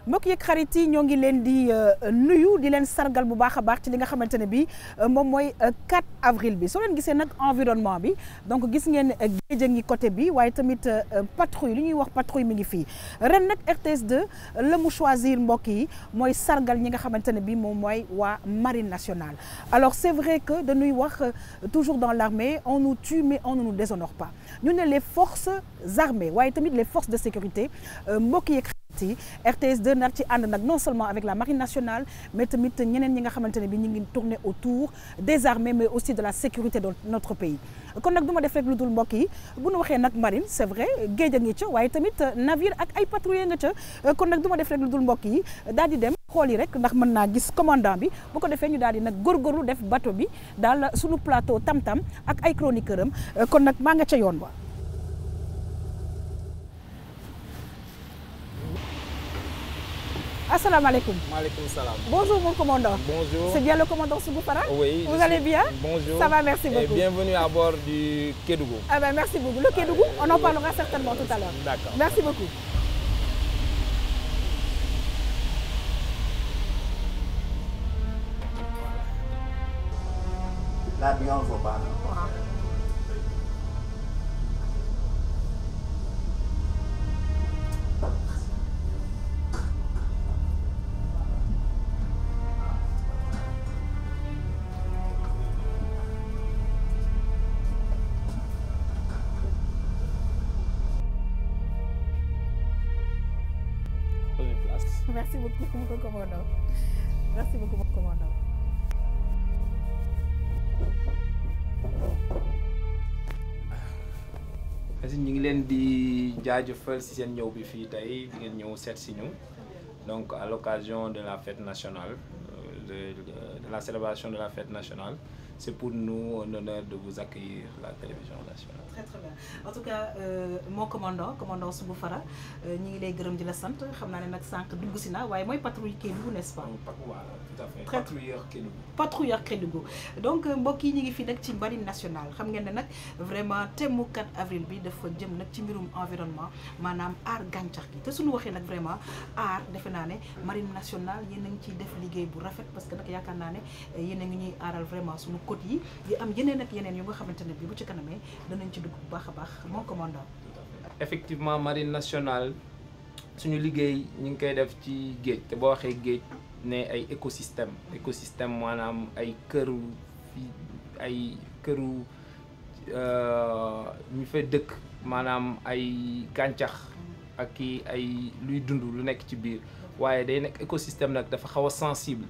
mbokk yeeg xarit yi ñoo ngi leen di nuyu di leen sargal bu baax a baax ci li nga xamante ne bi moom mooy 4 avril bi soo leen gisee nag environnement bi donc gis ngeen géej a ngi côté bi waaye tamit patrouille li ñuy wax patrouille mi ngi fii ren nag RTS2 la mu choisir mbokk yi mooy sargal ñi nga xamante ne bi moom mooy waa marine nationale. Alors c'est vrai que dañuy wax toujours dans l'armée on nous tue mais on ne nous déshonore pas ñu ne les forces armées waaye tamit les forces de sécurité mbokk yeeg RTS2 nar ci ànd nag non seulement avec la marine nationale mais tamit ñeneen ñi nga xamante ne bi ñu ngi tourner autour des armées mais aussi de la sécurité de notre pays kon nag du ma def rek lu dul mbokk yi bu nu waxee nag marine c'est vrai géej a ngi ca waaye tamit navire ak ay patrouille nga ca kon nag du ma def rek lu dul mbokk yi daal di dem xool yi rek ndax mën naa gis commandant bi bu ko defee ñu daal di nag góorgóorlu def bateau bi daal suñu plateau tam-tam ak ay chroniqueur am kon nag maa nga ca yoon wa. Assalamu alaikum. Maaleykum salam. Bonjour mon commandant. Bonjour. C'est bien le commandant Sougoufara? Oui. Vous allez bien? Bonjour. Ça va, merci beaucoup. Et bienvenue à bord du Kédougou. Ah ben merci beaucoup. Le Kédougou, on en parlera certainement tout à l'heure. D'accord. Merci beaucoup. L'avion ne faut pas. Merci beaucoup mon commandant. Merci beaucoup mon commandant. Merci ñu ngi leen di jaajëfal ci seen ñëw bi fii tey di ngeen ñëw seet si ñu donc à l'occasion de la fête nationale de la célébration de la fête nationale. C'est pour nous un honneur de vous accueillir à la télévision nationale. Très très bien. En tout cas mon commandant Sougoufara ñi ngi lay gërëm di la sant xam naa ne nag sànq dugg si na waaye mooy patrouille Kédougou n'est-ce pas? Voilà, tout à fait. Patrouilleur Kédougou. Patrouilleur Kédougou. Donc mbokk yi ñi ngi fi nag ci marine nationale xam ngeen ne nag vraiment thème mu 4 avril bi dafa jëm nag ci mbirum environnement maanaam aar gàncax gi te suñu waxee nag vraiment aar defe naa ne marine nationale yéen a ngi ciy def liggéey bu rafet parce que nag yaakaar naa ne yéen a ngi ñuy aaral vraiment suñu côte yi di am yeneen ak yeneen yu nga xamante ne bi bu ci kanamee danañ ci dugg bu baax a baax mon commandant. Effectivement marine nationale suñu liggéey ñu ngi koy def ci géej te boo waxee géej ne ay écosystème maanaam ay këru ñu fay dëkk maanaam ay gàncax ak ay luy dund lu nekk ci biir waaye day nekk écosystème nag dafa xaw a sensible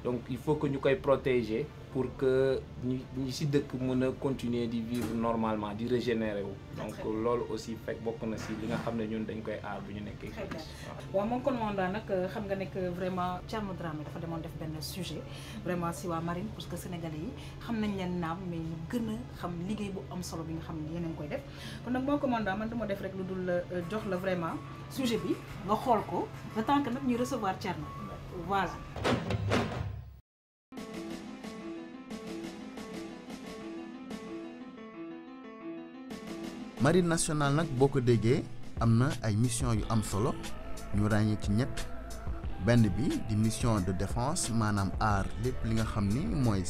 donc il faut que ñu koy protéger pour que ñi ci dëkk mën a continuer di vivre normalement di régénérer wu donc loolu aussi fekk bokk na ci li nga xam ne ñun dañ koy aar bu ñu nekkee waaw moom commandant nag xam nga nekk vraiment Thierno Dramé dafa demoon def benn sujet vraiment ci waa marine parce que sénégalais yi xam nañ leen naam mais ñu gën a xam liggéey bu am solo bi nga xam ne yéen a ngi koy def kon nag moom commandant man dama def rek lu dul jox la vraiment sujet bi nga xool ko le temps que nag ñuy recevoir Thierno voilà. Marine nationale nag boo ko déggee am na ay mission yu am solo ñu ràññee ci ñett benn bi di mission de défense maanaam aar lépp li nga xam ni mooy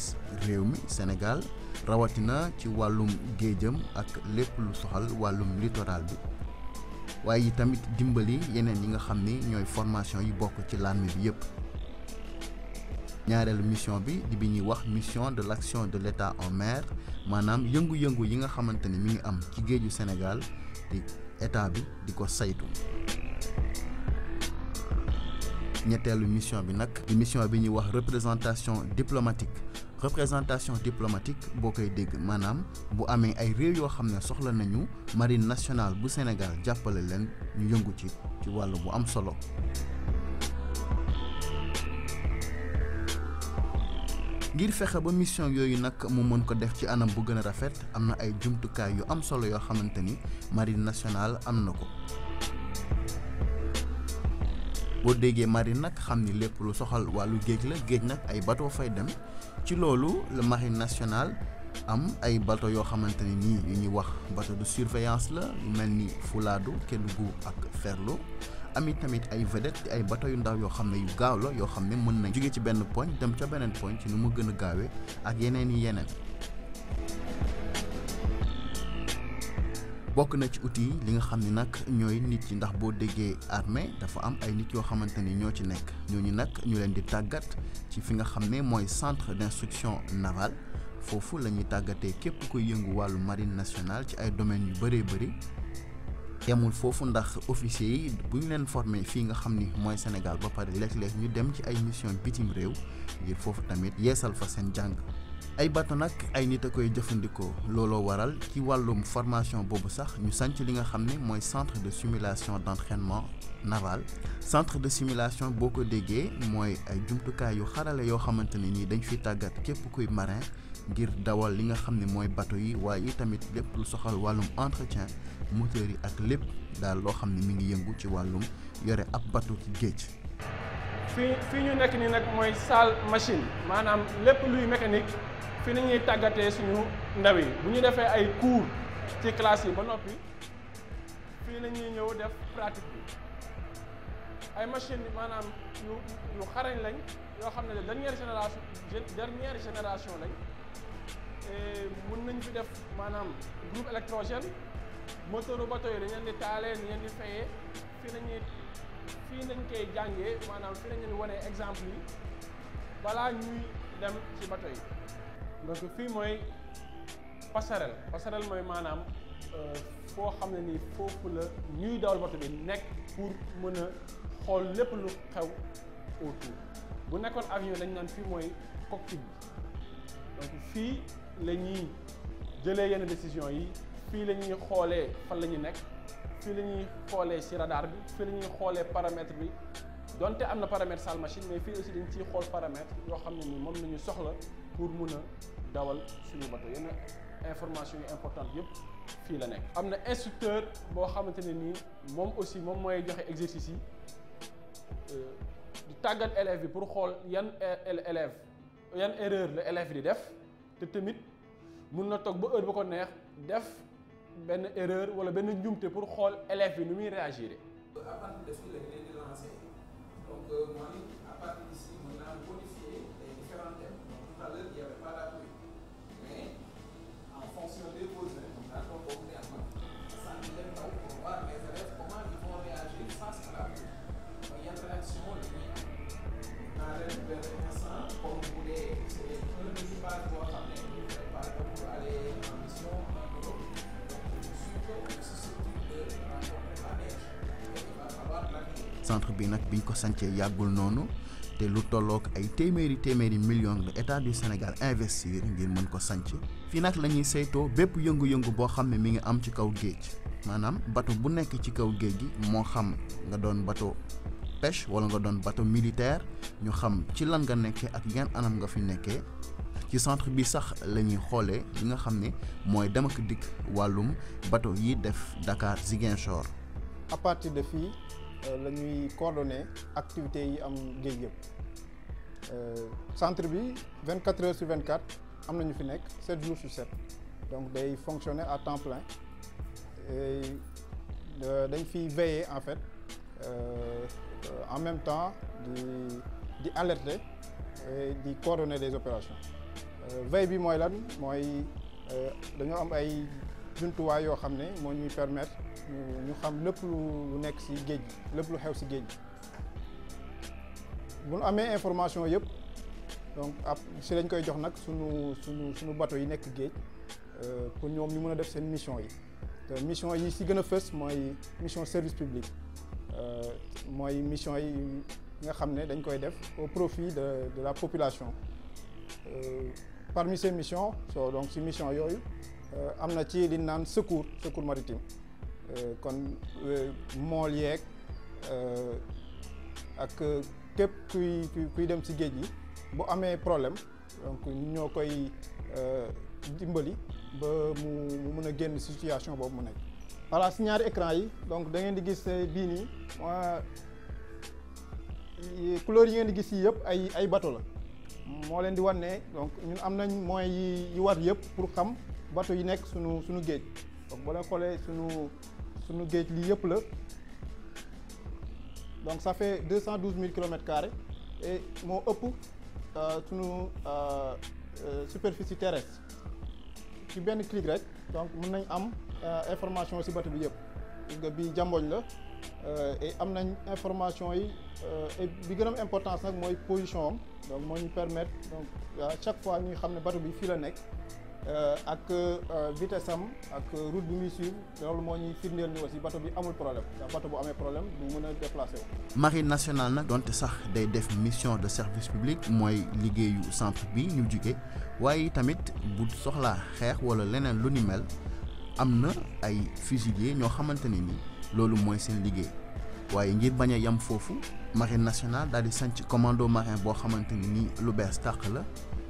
réew mi Sénégal rawatina ci wàllum géejam ak lépp lu soxal wàllum littoral bi waaye tamit dimbali yeneen yi nga xam ni ñooy formation yi bokk ci l'armée bi yépp ñaareelu mission bi di bi ñuy wax mission de l'action de l'État en mer maanaam yëngu-yëngu yi nga xamante ni mi ngi am ci géeju Sénégal di état bi di ko saytu ñetteelu mission bi nag di mission bi ñuy wax représentation diplomatique boo koy dégg maanaam bu amee ay réew yoo xam ne soxla nañu marine nationale bu Sénégal jàppale leen ñu yëngu ci wàllu bu am solo. ngir fexe ba mission yooyu nag mu mën ko def ci anam bu gën a rafet am na ay jumtukaay yu am solo yoo xamante ni marine nationale am na ko boo déggee marine nag xam ni lépp lu soxal wàllu géej la géej nag ay bateau fay dem ci loolu la marine nationale am ay bateau yoo xamante ni nii yu ñuy wax bateau de surveillance la yu mel ni Fuladu Kédougou ak Ferlo ami tamit ay vedette ay bateau yu ndaw yoo xam ne yu gaaw la yoo xam ne mën nañ jóge ci benn poñ dem ca beneen poñ ci nu mu gën a gaawee ak yeneen bokk na ci outil li nga xam ne nag ñooy nit yi ndax boo déggee armée dafa am ay nit yoo xamante ni ñoo ci nekk ñooñu nag ñu leen di tàggat ci fi nga xam ne mooy centre d'instruction navale foofu la ñuy tàggatee képp kuy yëngu wàllu marine nationale ci ay domaines yu bëree bëri. yemul foofu ndax officiers yi bu ñu leen formé fii nga xam ni mooy Sénégal ba pare léeg-léeg ñu dem ci ay mission bitim réew ngir foofu tamit yeesal fa seen jàng. ay bateau nag ay nit a koy jëfandikoo looloo waral ci wàllum formation boobu sax ñu sanc li nga xam ne mooy centre de simulation d'entraînement naval. centre de simulation boo ko déggee mooy ay jumtukaay yu xarale yoo xamante ne nii dañ fi tàggat képp kuy marin ngir dawal li nga xam ne mooy bateau yi waaye tamit lépp lu soxal wàllum entretien moteur yi ak lépp daal loo xam ne mi ngi yëngu ci wàllum yore ab bateau ci géej. fii ñu nekk nii nag mooy salle machine maanaam lépp luy mécanique fi nañuy tàggatee suñu ndaw yi bu ñu defee ay cours ci classe yi ba noppi fii la ñuy ñëw def pratique bi ay machine maanaam yu xarañ lañ yoo xam ne dernière génération lañ mën nañ fi def maanaam groupe électrogène moteuru bateau yi dañ leen di taalee ni leen di fayee fii nañ koy jàngee maanaam fii nañ leen wanee exemple yi balaa ñuy dem ci bateau yi. donc fii mooy passerelle mooy maanaam foo xam ne nii foofu la ñuy dawal bateau bi nekk pour mën a xool lépp lu xew autour bu nekkoon avion dañ naan fii mooy cockpit bi donc fii la ñuy jëlee yenn décision yi fii la ñuy xoolee fan la ñu nekk fii la ñuy xoolee ci radar bi fii la ñuy xoolee paramètre bi donte am na paramètre salle machine mais fii aussi dañ ciy xool paramètre yoo xam ne nii moom la ñu soxla pour mun a dawal suñu bateau yenn information yu importante yëpp fii la nekk. am na instructeur boo xamante ne nii moom aussi moom mooy joxe exercice yi di tàggat élève bi pour xool yan erreur la élève di def te tamit mun na toog ba heure ba ko neex def benn erreur wala benn njumte pour xool élève bi nu muy réagir. à partir de fii la ñu leen di lancer donc mooy à partir d'ici mën naa modifier les différents thèmes. Donc tout à l'heure il n'y avait pas d'appui mais en fonction des besoins daa toog boobu neex na sànni leen taw pour voir mes élèves comment ils vont réagir face à l'appui mooy yan réaction la ñuy am naa leen benn instant comme bu dee c'est un équipage boo xam ne ñu prépare pour aller en mission en Europe donc surtout ce structure de rencontrer la neige il va falloir planifier. centre bi nag biñ ko sancee yàggul noonu te lu tollook ay téeméeri millions la état du Sénégal investir ngir mën ko sanc fii nag la ñuy saytoo bépp yëngu-yëngu boo xam ne mi ngi am ci kaw géej maanaam bateau bu nekk ci kaw géej gi moo xam nga doon bateau pêche wala nga doon bateau militaire ñu xam ci lan nga nekkee ak yan anam nga fi nekkee ci centre bi sax la ñuy xoolee li nga xam ne mooy dem ak dikk wàllum bateau yi def Dakar Ziguinchor. à partir de fii la ñuy coordonner activités yi am géej yëpp centre bi 24 heures sur 24 am na ñu fi nekk 7 jours sur 7 donc day fonctionner à temps plein et dañ fiy veiller en fait en même temps di alerter et di coordonner les opérations veille bi mooy lan mooy dañoo am ay jumtuwaay yoo xam ne moo ñuy permettre ñu xam lépp lu nekk ci géej gi lépp lu xew ci géej gi bu ñu amee information yëpp donc ci lañ koy jox nag sunu bateau yi nekk géej pour ñoom ñu mën a def seen mission yi te mission yi ci gën a fës mooy mission service public mooy mission yi nga xam ne dañ koy def au profit de la population parmi ces missions donc ci mission yooyu am na ci li naan secours maritime kon mool yeeg ak képp kuy dem ci géej gi bu amee problème donc ñoo koy dimbali ba mu mën a génn situation boobu mu nekk. voilà ci ñaari écran yi donc da ngeen di gis bii nii couleur yi ngeen di gis yi yëpp ay bateau la moo leen di wan ne donc ñun am nañ moyens yi war yëpp pour xam bateau yi nekk sunu géej donc boo leen xoolee sunu géej lii yëpp la donc ça fait 212 000 km² et moo ëpp sunu superficie terrestre ci benn clic rek donc mën nañ am information ci bateau bi yëpp bi Jamboñ la et am nañ information yi et bi gën a am importance nag mooy position am donc moo ñu permettre donc à chaque fois ñu xam ne bateau bi fii la nekk ak vitesse am ak route bi muy suivre loolu moo ñuy firndeel ni aussi bateau bi amul problème ndax bateau bu amee problème du mën a déplacer wu. Marine nationale nag donte sax day def mission de service public mooy liggéeyu centre bi ñu jugee waaye tamit bu soxlaa xeex wala leneen lu ni mel am na ay fusiliers ñoo xamante ne ni loolu mooy seen liggéey waaye ngir bañ a yem foofu Marine nationale daal di sanc commando marin boo xamante ne ni lu bees tàq la.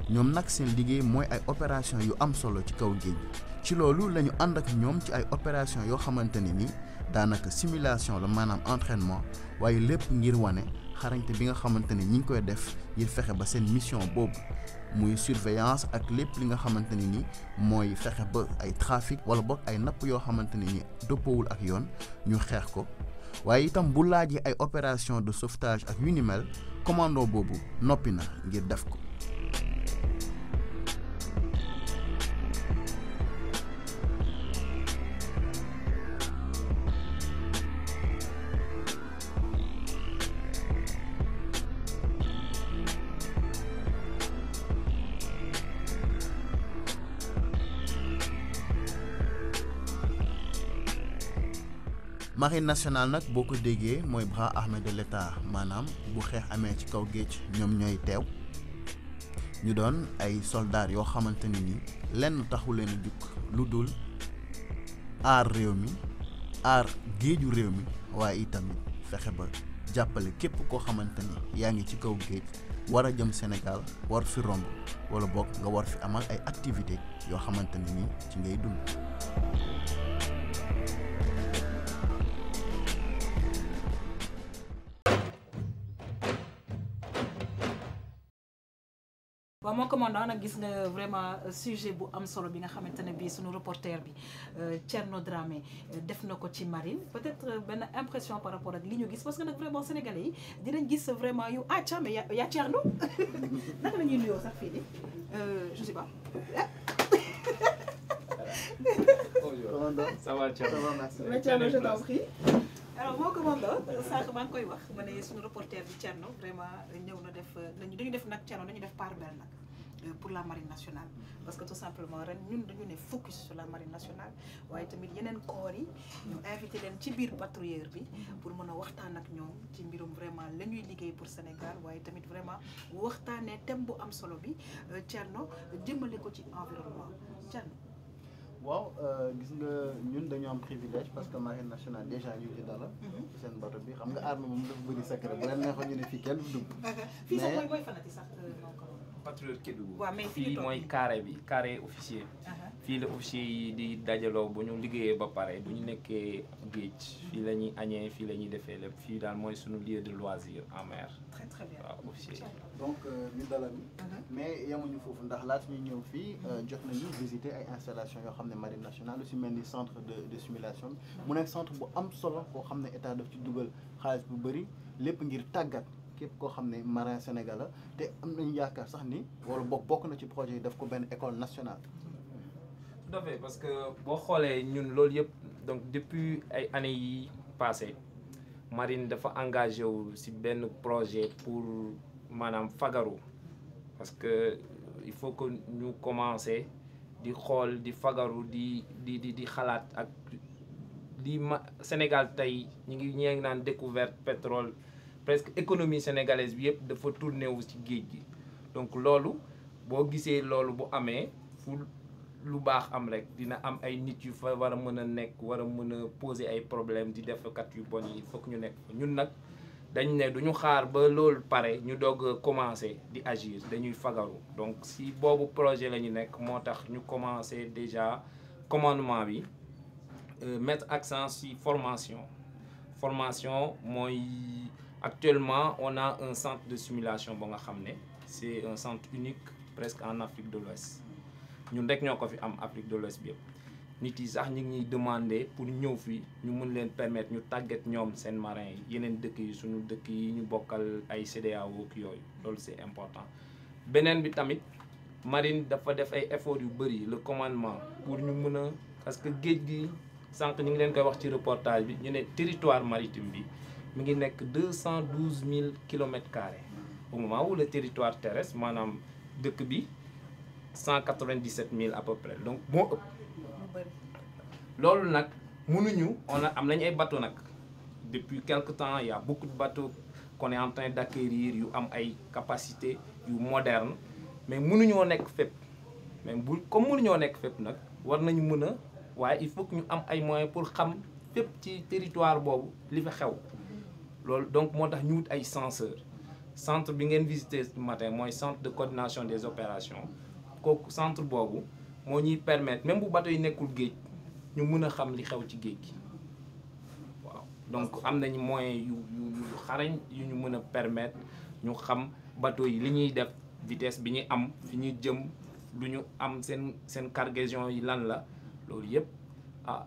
ñoom nag seen liggéey mooy ay opération yu am solo ci kaw géej ci loolu la ñu ànd ak ñoom ci ay opération yoo xamante ne ni daanaka simulation la maanaam entraînement waaye lépp ngir wane xarañte bi nga xamante ne ñi ngi koy def ngir fexe ba seen mission boobu muy surveillance ak lépp li nga xamante ne ni mooy fexe ba ay trafic wala boog ay napp yoo xamante ne ni dëppoowul ak yoon ñu xeex ko waaye itam bu laajee ay opération de sauvetage ak yu ni mel commando boobu noppi na ngir def ko. Marine nationale nag boo ko déggee mooy bras armé de l'État maanaam bu xeex amee ci kaw géej ñoom ñooy teew ñu doon ay soldats yoo xamante ne ni lenn taxu leen a jug lu dul aar réew mi aar géeju réew mi waaye itamit fexe ba jàppale képp koo xamante ni yaa ngi ci kaw géej war a jëm Sénégal war fi romb wala boog nga war fi amal ay activités yoo xamante ne ni ci ngay dund. waaw mon commandant nag gis nga vraiment sujet bu am solo bi nga xamante ne bii sunu reporter bi Thierno Dramé def na ko ci marine peut-être benn impression par rapport ak li ñu gis parce que nag vraiment sénégalais yi dinañ gis vraiment yu tiens mais yaa Thierno naka la ñuy nuyoo sax fii nii je sais pas. Bonjour. Ça va Thierno. Mais Thierno je t'en prie. alors mon commandant sànq maa ngi koy wax ma ne suñu reporter bi Thierno vraiment ñëw na def dañu def nag Thierno dañu def part belle nag pour la marine nationale parce que tout simplement ren ñun dañu ne focus sur la marine nationale waaye tamit yeneen corps yi ñu invité leen ci biir patrouilleur bi pour mën a waxtaan ak ñoom ci mbirum vraiment la ñuy liggéey pour Sénégal waaye tamit vraiment waxtaanee thème bu am solo bi Thierno jëmale ko ci environnement Thierno. waaw gis nga ñun dañu am privilège parce que marine nationale déjà ñu ngi dala ci seen bateau bi xam nga arme moom dafa bëri secret bu leen neexoon ñu ne fii kenn du dugg. fii sax mooy fanati sax patrouille Kédougou. waaw mais fii mooy carré bi carré officier. fii la officier yi di dajaloo bu ñu liggéeyee ba pare bu ñu nekkee géej fii la ñuy añee fii la ñuy defee lépp fii daal mooy suñu lieu de loisir en mer. très très bien waaw officier yi. donc ñu dalal mais yemuñu foofu ndax laata ñuy ñëw fii jot nañu visiter ay installation yoo xam ne marine nationale lu si mel ni centre de simulation mu nekk centre bu am solo boo xam ne état daf ci dugal xaalis bu bëri lépp ngir tàggat képp koo xam ne marin Sénégal la te am nañu yaakaar sax ni wala bokk na ci projet yi daf ko benn école nationale. tout à fait parce que boo xoolee ñun loolu yëpp donc depuis ay années yi passé marine dafa engagé wu si benn projet pour maanaam fagaru parce que il faut que ñu commencer di xool di fagaru di xalaat ak li Sénégal tey ñu ngi naan découverte pétrole presque économie sénégalaise bi yëpp dafa tourné wu ci géej gi donc loolu boo gisee loolu bu amee fu lu baax am rek dina am ay nit yu fa war a mën a nekk war a mën a poser ay problème di defkat yu bon yi il faut que ñu nekk ñun nag dañ ne duñu xaar ba loolu pare ñu doog a commencer di agir dañuy fagaru donc si boobu projet la ñu nekk moo tax ñu commencer déjà commandement bi mettre accent sur formation mooy actuellement on a un centre de simulation ba nga xam ne c'est un centre unique presque en Afrique de l'Ouest ñun rek ñoo ko fi am Afrique de l'Ouest bi yëpp nit yi sax ñu ngi ñuy demander pour ñëw fii ñu mun leen permettre ñu tàggat ñoom seen marin yi yeneen dëkk yi suñu dëkk yi ñu bokkal ay CEDEAO ak yooyu loolu c'est important. beneen bi tamit marine dafa def ay efforts yu bëri le commandement pour ñu mën a parce que géej gi sànq ñu ngi leen koy wax ci reportage bi ñu ne territoire maritime bi mi ngi nekk 212 000 kilomètres carrés au moment où le territoire terrestre maanaam dëkk bi 197 000 à peu près donc moo ëpp. loolu nag mënuñu am nañu ay bateaux nag depuis quelque temps il y a beaucoup de bateaux qu'on est en train d'acquérir yu am ay capacités yu modernes mais mënuñoo nekk fépp mais comme mënuñoo nekk fépp nag war nañu mën a waaye il faut que ñu am ay moyens pour xam fépp ci territoire boobu li fa xew loolu donc moo tax ñu wut ay senseurs centre bi ngeen visité ce matin mooy centre de coordination des opérations kooku centre boobu moo ñuy permettre même bu bateau yi nekkul géej ñu mën a xam li xew ci géej gi waaw donc am nañu moyens yu xarañ yu ñu mën a permettre ñu xam bateau yi li ñuy def vitesse bi ñuy am fi ñuy jëm lu ñu am seen cargaison yi lan la loolu yëpp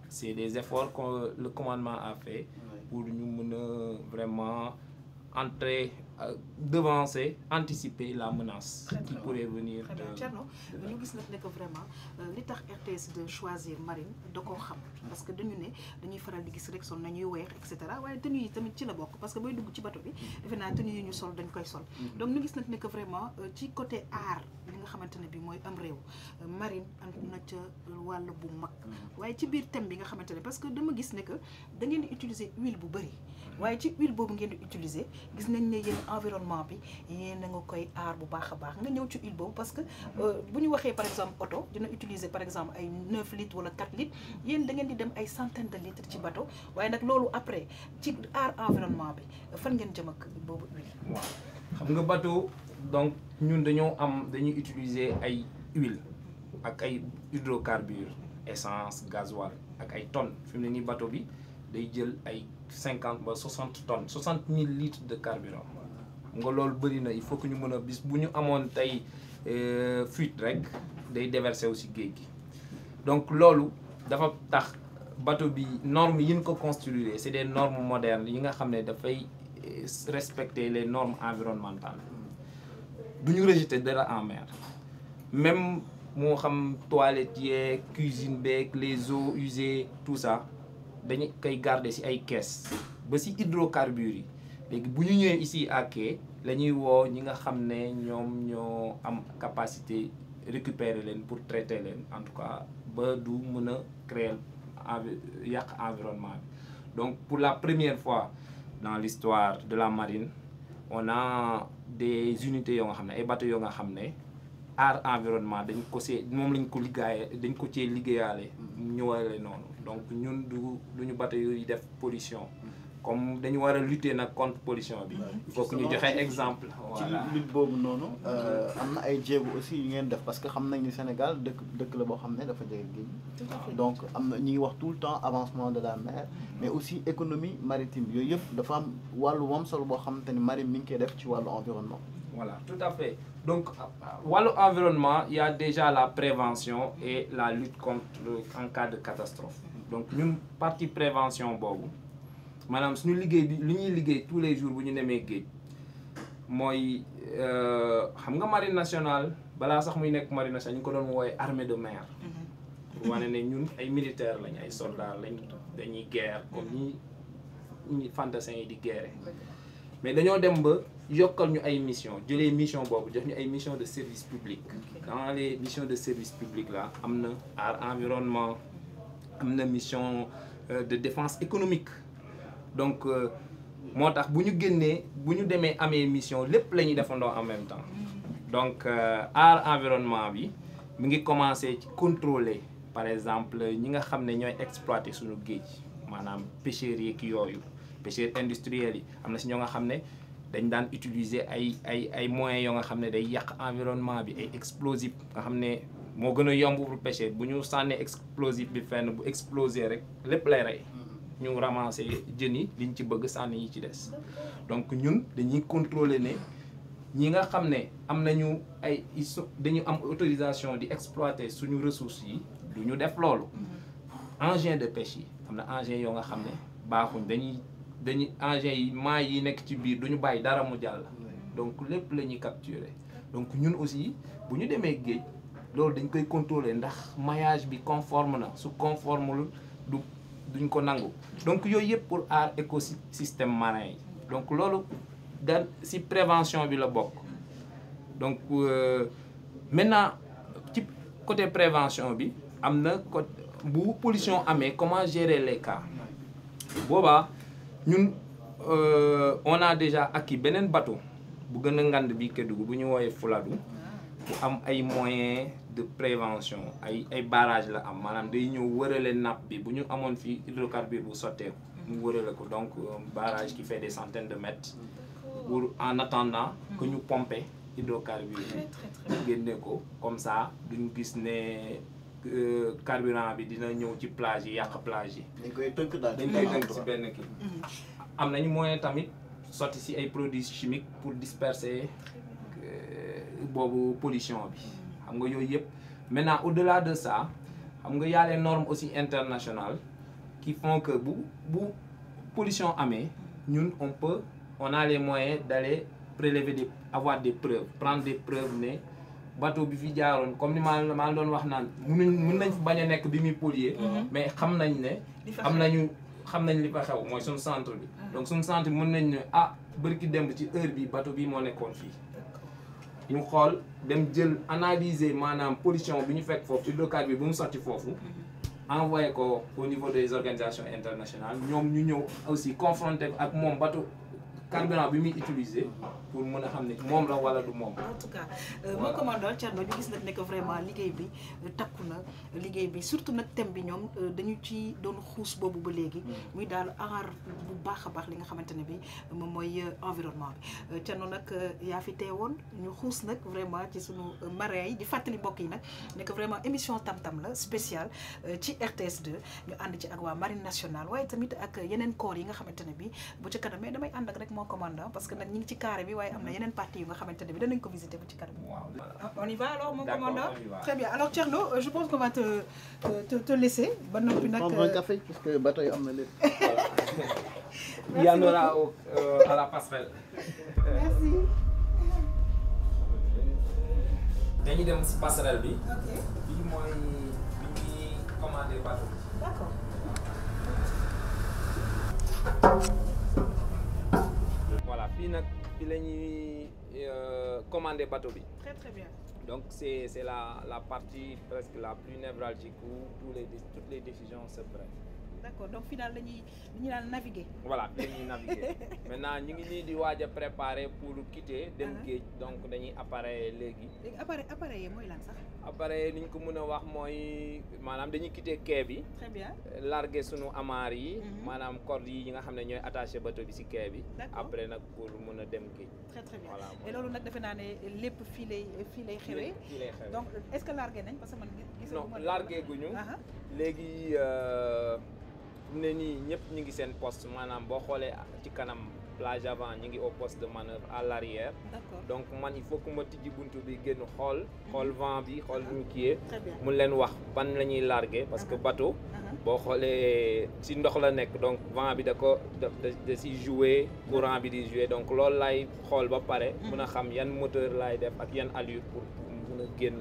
c'est des efforts que le commandement a fait pour ñu mën a vraiment entrer devancer anticiper la menace qui pourrait venir de Thierno ñu gis nag ne que vraiment li tax RTS de choisir marine da koo xam parce que dañu ne dañuy faral di gis rek sol nañuy weex et cetera waaye tenue yi tamit ci la bokk parce que booy dugg ci bateau bi defe naa tenue yi ñu sol dañ koy sol donc ñu gis nag ne que vraiment ci côté art li nga xamante ne bi mooy am réew marine am na ca wàll bu mag waaye ci biir thème bi nga xamante ne parce que dama gis ne que da ngeen di utiliser huile bu bëri waaye ci huile boobu ngeen di utiliser gis nañ ne yéen environnement bi yéen a nga koy aar bu baax a baax nga ñëw ci huile boobu parce que bu ñu waxee par exemple oto dina utiliser par exemple ay 9 litres wala 4 litres yéen da ngeen di dem ay centaines de litres ci bateau waaye nag loolu après ci aar environnement bi fan ngeen jëm ak boobu huile. waaw xam nga bateau donc ñun dañuy utiliser ay huile ak ay hydrocarbures essence gasoil ak ay tonnes fi mu ne nii bateau bi day jël ay 50 ba 60 tonnes 60 000 litres de carburant nga loolu bëri na il faut que ñu mën a bis bu ñu amoon tey fuite rek day déverser aussi géej gi donc loolu dafa tax bateau bi normes yi ñu ko construire c'est des normes modernes yi nga xam ne dafay respecter les normes environnementales du ñu rejeter dara en mer même moo xam toilettes yeeg cuisine beeg les eaux usées tout ça dañu koy garder ci ay caisse ba ci hydrocarbures yi léegi bu ñu ñëwee ici à quai la ñuy woo ñi nga xam ne ñoom ñoo am capacité récupérer leen pour traiter leen en tout cas ba du mën a créer yàq environnement bi donc pour la première fois dans l'histoire de la marine on a des unités yoo nga xam ne ay bateaux yoo nga xam ne aar environnement dañ ko moom lañ ko dañ ko cee liggéeyaale ñëwale noonu donc ñun duñu bateau yooyu def pollution comme dañu war a lutter nag contre pollution bi il faut que ñu joxe exemple voilà ci lutte boobu noonu am na ay jéego aussi yu ngeen def parce que xam nañ ni Sénégal dëkk la boo xam ne dafa jege géej donc am na ñu ngi wax tout le temps avancement de la mer mais aussi économie maritime yooyu yëpp dafa am wàllu moom solo boo xamante ni marine mi ngi koy def ci wàllu environnement. Voilà, tout à fait. Donc, wàllu environnement, il y a déjà la prévention et la lutte contre en cas de catastrophe. Donc, ñun partie prévention boobu maanaam suñu liggéey bi li ñuy liggéey tous les jours bu ñu demee géej mooy xam nga marine nationale balaa sax muy nekk marine nationale ñu ko doon woowe armée de mer. pour wane ne ñun ay militaires lañ ay soldats lañ dañuy guerre comme ñi fantassins yi di guerre mais dañoo dem ba yokkal ñu ay mission jëlee mission boobu jox ñu ay mission de service public. dans les missions de service public là am na aar environnement am na mission de défense économique donc moo tax bu ñu génnee bu ñu demee amee mission lépp la ñuy defandoo en même temps donc aar environnement bi mi ngi commencer ci contrôler par exemple ñi nga xam ne ñooy exploiter suñu géej maanaam pêcheurs yi ki yooyu pêcheurs industriels yi am na si ñoo nga xam ne dañ daan utiliser ay moyens yoo nga xam ne day yàq environnement bi ay explosifs nga xam ne moo gën a yomb pour pêcher bu ñu sànnee explosif bi fenn bu exploser rek lépp lay rey ñu ramasser jën yi liñ ci bëgg sànni yi ci des donc ñun dañuy contrôler ne ñi nga xam ne am nañu dañu am autorisation di exploiter suñu ressources yi du ñu def loolu engin de pêche yi am na engin yoo nga xam ne baaxuñ dañuy engin yi maa yi nekk ci biir duñu bàyyi dara mu jàll donc lépp la ñuy capturer donc ñun aussi bu ñu demee géej loolu dañ koy contrôler ndax maillage bi conforme na su conformul duñ ko nangu donc yooyu yëpp pour aar écosystème marin yi donc loolu dan si prévention bi la bokk donc maintenant ci côté prévention bi am na côté bu pollution amee comment gérer les cas boobaa ñun on a déjà acquis beneen bateau bu gën a ngand bi Kédougou bu ñu wooyee Fuladu bu am ay moyens de prévention ay barrage la am maanaam day ñëw wërale nappe bi bu ñu amoon fii hydrocarbure bu sotteeku mu wërale ko donc barrage qui fait des centaines de mètres pour en attendant que ñu pomper hydrocarbure yi génne ko comme ça duñu gis ne carburant bi dina ñëw ci plage yi yàq plage yi dañ koy tënk daal dañ koy tënk ci benn kii am nañu moyen tamit sotti si ay produits chimiques pour disperser boobu pollution bi xam nga yooyu yëpp maintenant au-delà de ça xam nga y a les normes aussi internationales qui font que bu pollution amee ñun on a les moyens d'aller prélever avoir des preuves prendre des preuves ne bateau bi fi jaaroon comme ni maa doon wax naan mun nañ fi bañ a nekk bi muy polluer mais xam nañ ne xam nañ li fa xew mooy suñu centre bi donc suñu centre bi mën nañ ne bërki dem ci heure bi bateau bi moo nekkoon fii ñu xool dem jël analyser maanaam pollution bi ñu fekk foofu hydrocarbure bi bu mu sotti foofu envoyé ko au niveau des organisations internationales ñoom ñu ñëw aussi confronté ak moom bateau carburant bi muy utiliser pour mën a xam ne moom la wala du moom. en tout cas mon commandant Thierno ñu gis nag ne que vraiment liggéey bi takku na liggéey bi surtout nag thème bi ñoom dañu ci doon xuus boobu ba léegi. muy daal aar bu baax a baax li nga xamante ne bi moom mooy environnement bi Thierno nag yaa fi teewoon ñu xuus nag vraiment ci sunu marins yi di fàttali mbokk yi nag ne que vraiment émission tam-tam la spéciale ci RTS 2 ñu ànd ci ak waa marine nationale waaye tamit ak yeneen corps yi nga xamante ne bi bu ci kanam mais damay ànd ak rek mon commandant parce que nag ñi ngi ci carré bi waaye am na yeneen parties yu nga xamante ne bi danañ ko visiter bu ci kanam. On y va alors mon commandant. Très bien alors Thierno je pense qu'on va te laisser ba noppi nag. prendre un café parce que bateau yi am na lépp. Il y en aura à la passerelle. Merci. dañuy dem si passerelle bi. Ok. bii mooy bi ñuy commandé bateau. D'accord. Voilà fii nag fii la ñuy commandé bateau bi. Très très bien. Donc c'est la partie presque la plus névralgique où toutes les décisions se prennent. D'accord donc fii daal dañuy daal naviguer. Voilà fii la ñuy naviguer maintenant ñu ngi nii di waaj a préparer pour quitter dem géej donc dañuy appareil léegi. léegi appareil yi mooy lan sax. appareil ni ñu ko mën a wax mooy maanaam dañuy quitter quai bi. Très bien. larguer sunu amarre yi. maanaam corde yi nga xam ne ñooy attaché bateau bi ci quai bi. après nag pour mën a dem géej. Très très bien voilà et loolu nag defe naa ne lépp fii lay xewee. fii lay xewee donc est-ce que largué nañ parce que man gisuma. non largué guñu. léegi ne nii ñëpp ñu ngi seen poste maanaam boo xoolee ci kanam plage avant ñu ngi au poste de manœuvre à l'arrière. D'accord. donc man il faut que ma tijji buntu bi génn xool vent bi xool nu ñu kiyee Très bien. mun leen wax ban la ñuy largué parce que bateau boo xoolee ci ndox la nekk donc vent bi da si jouer courant bi di jouer donc loolu lay xool ba pare mun a xam yan moteur lay def ak yan allure pour mun a génn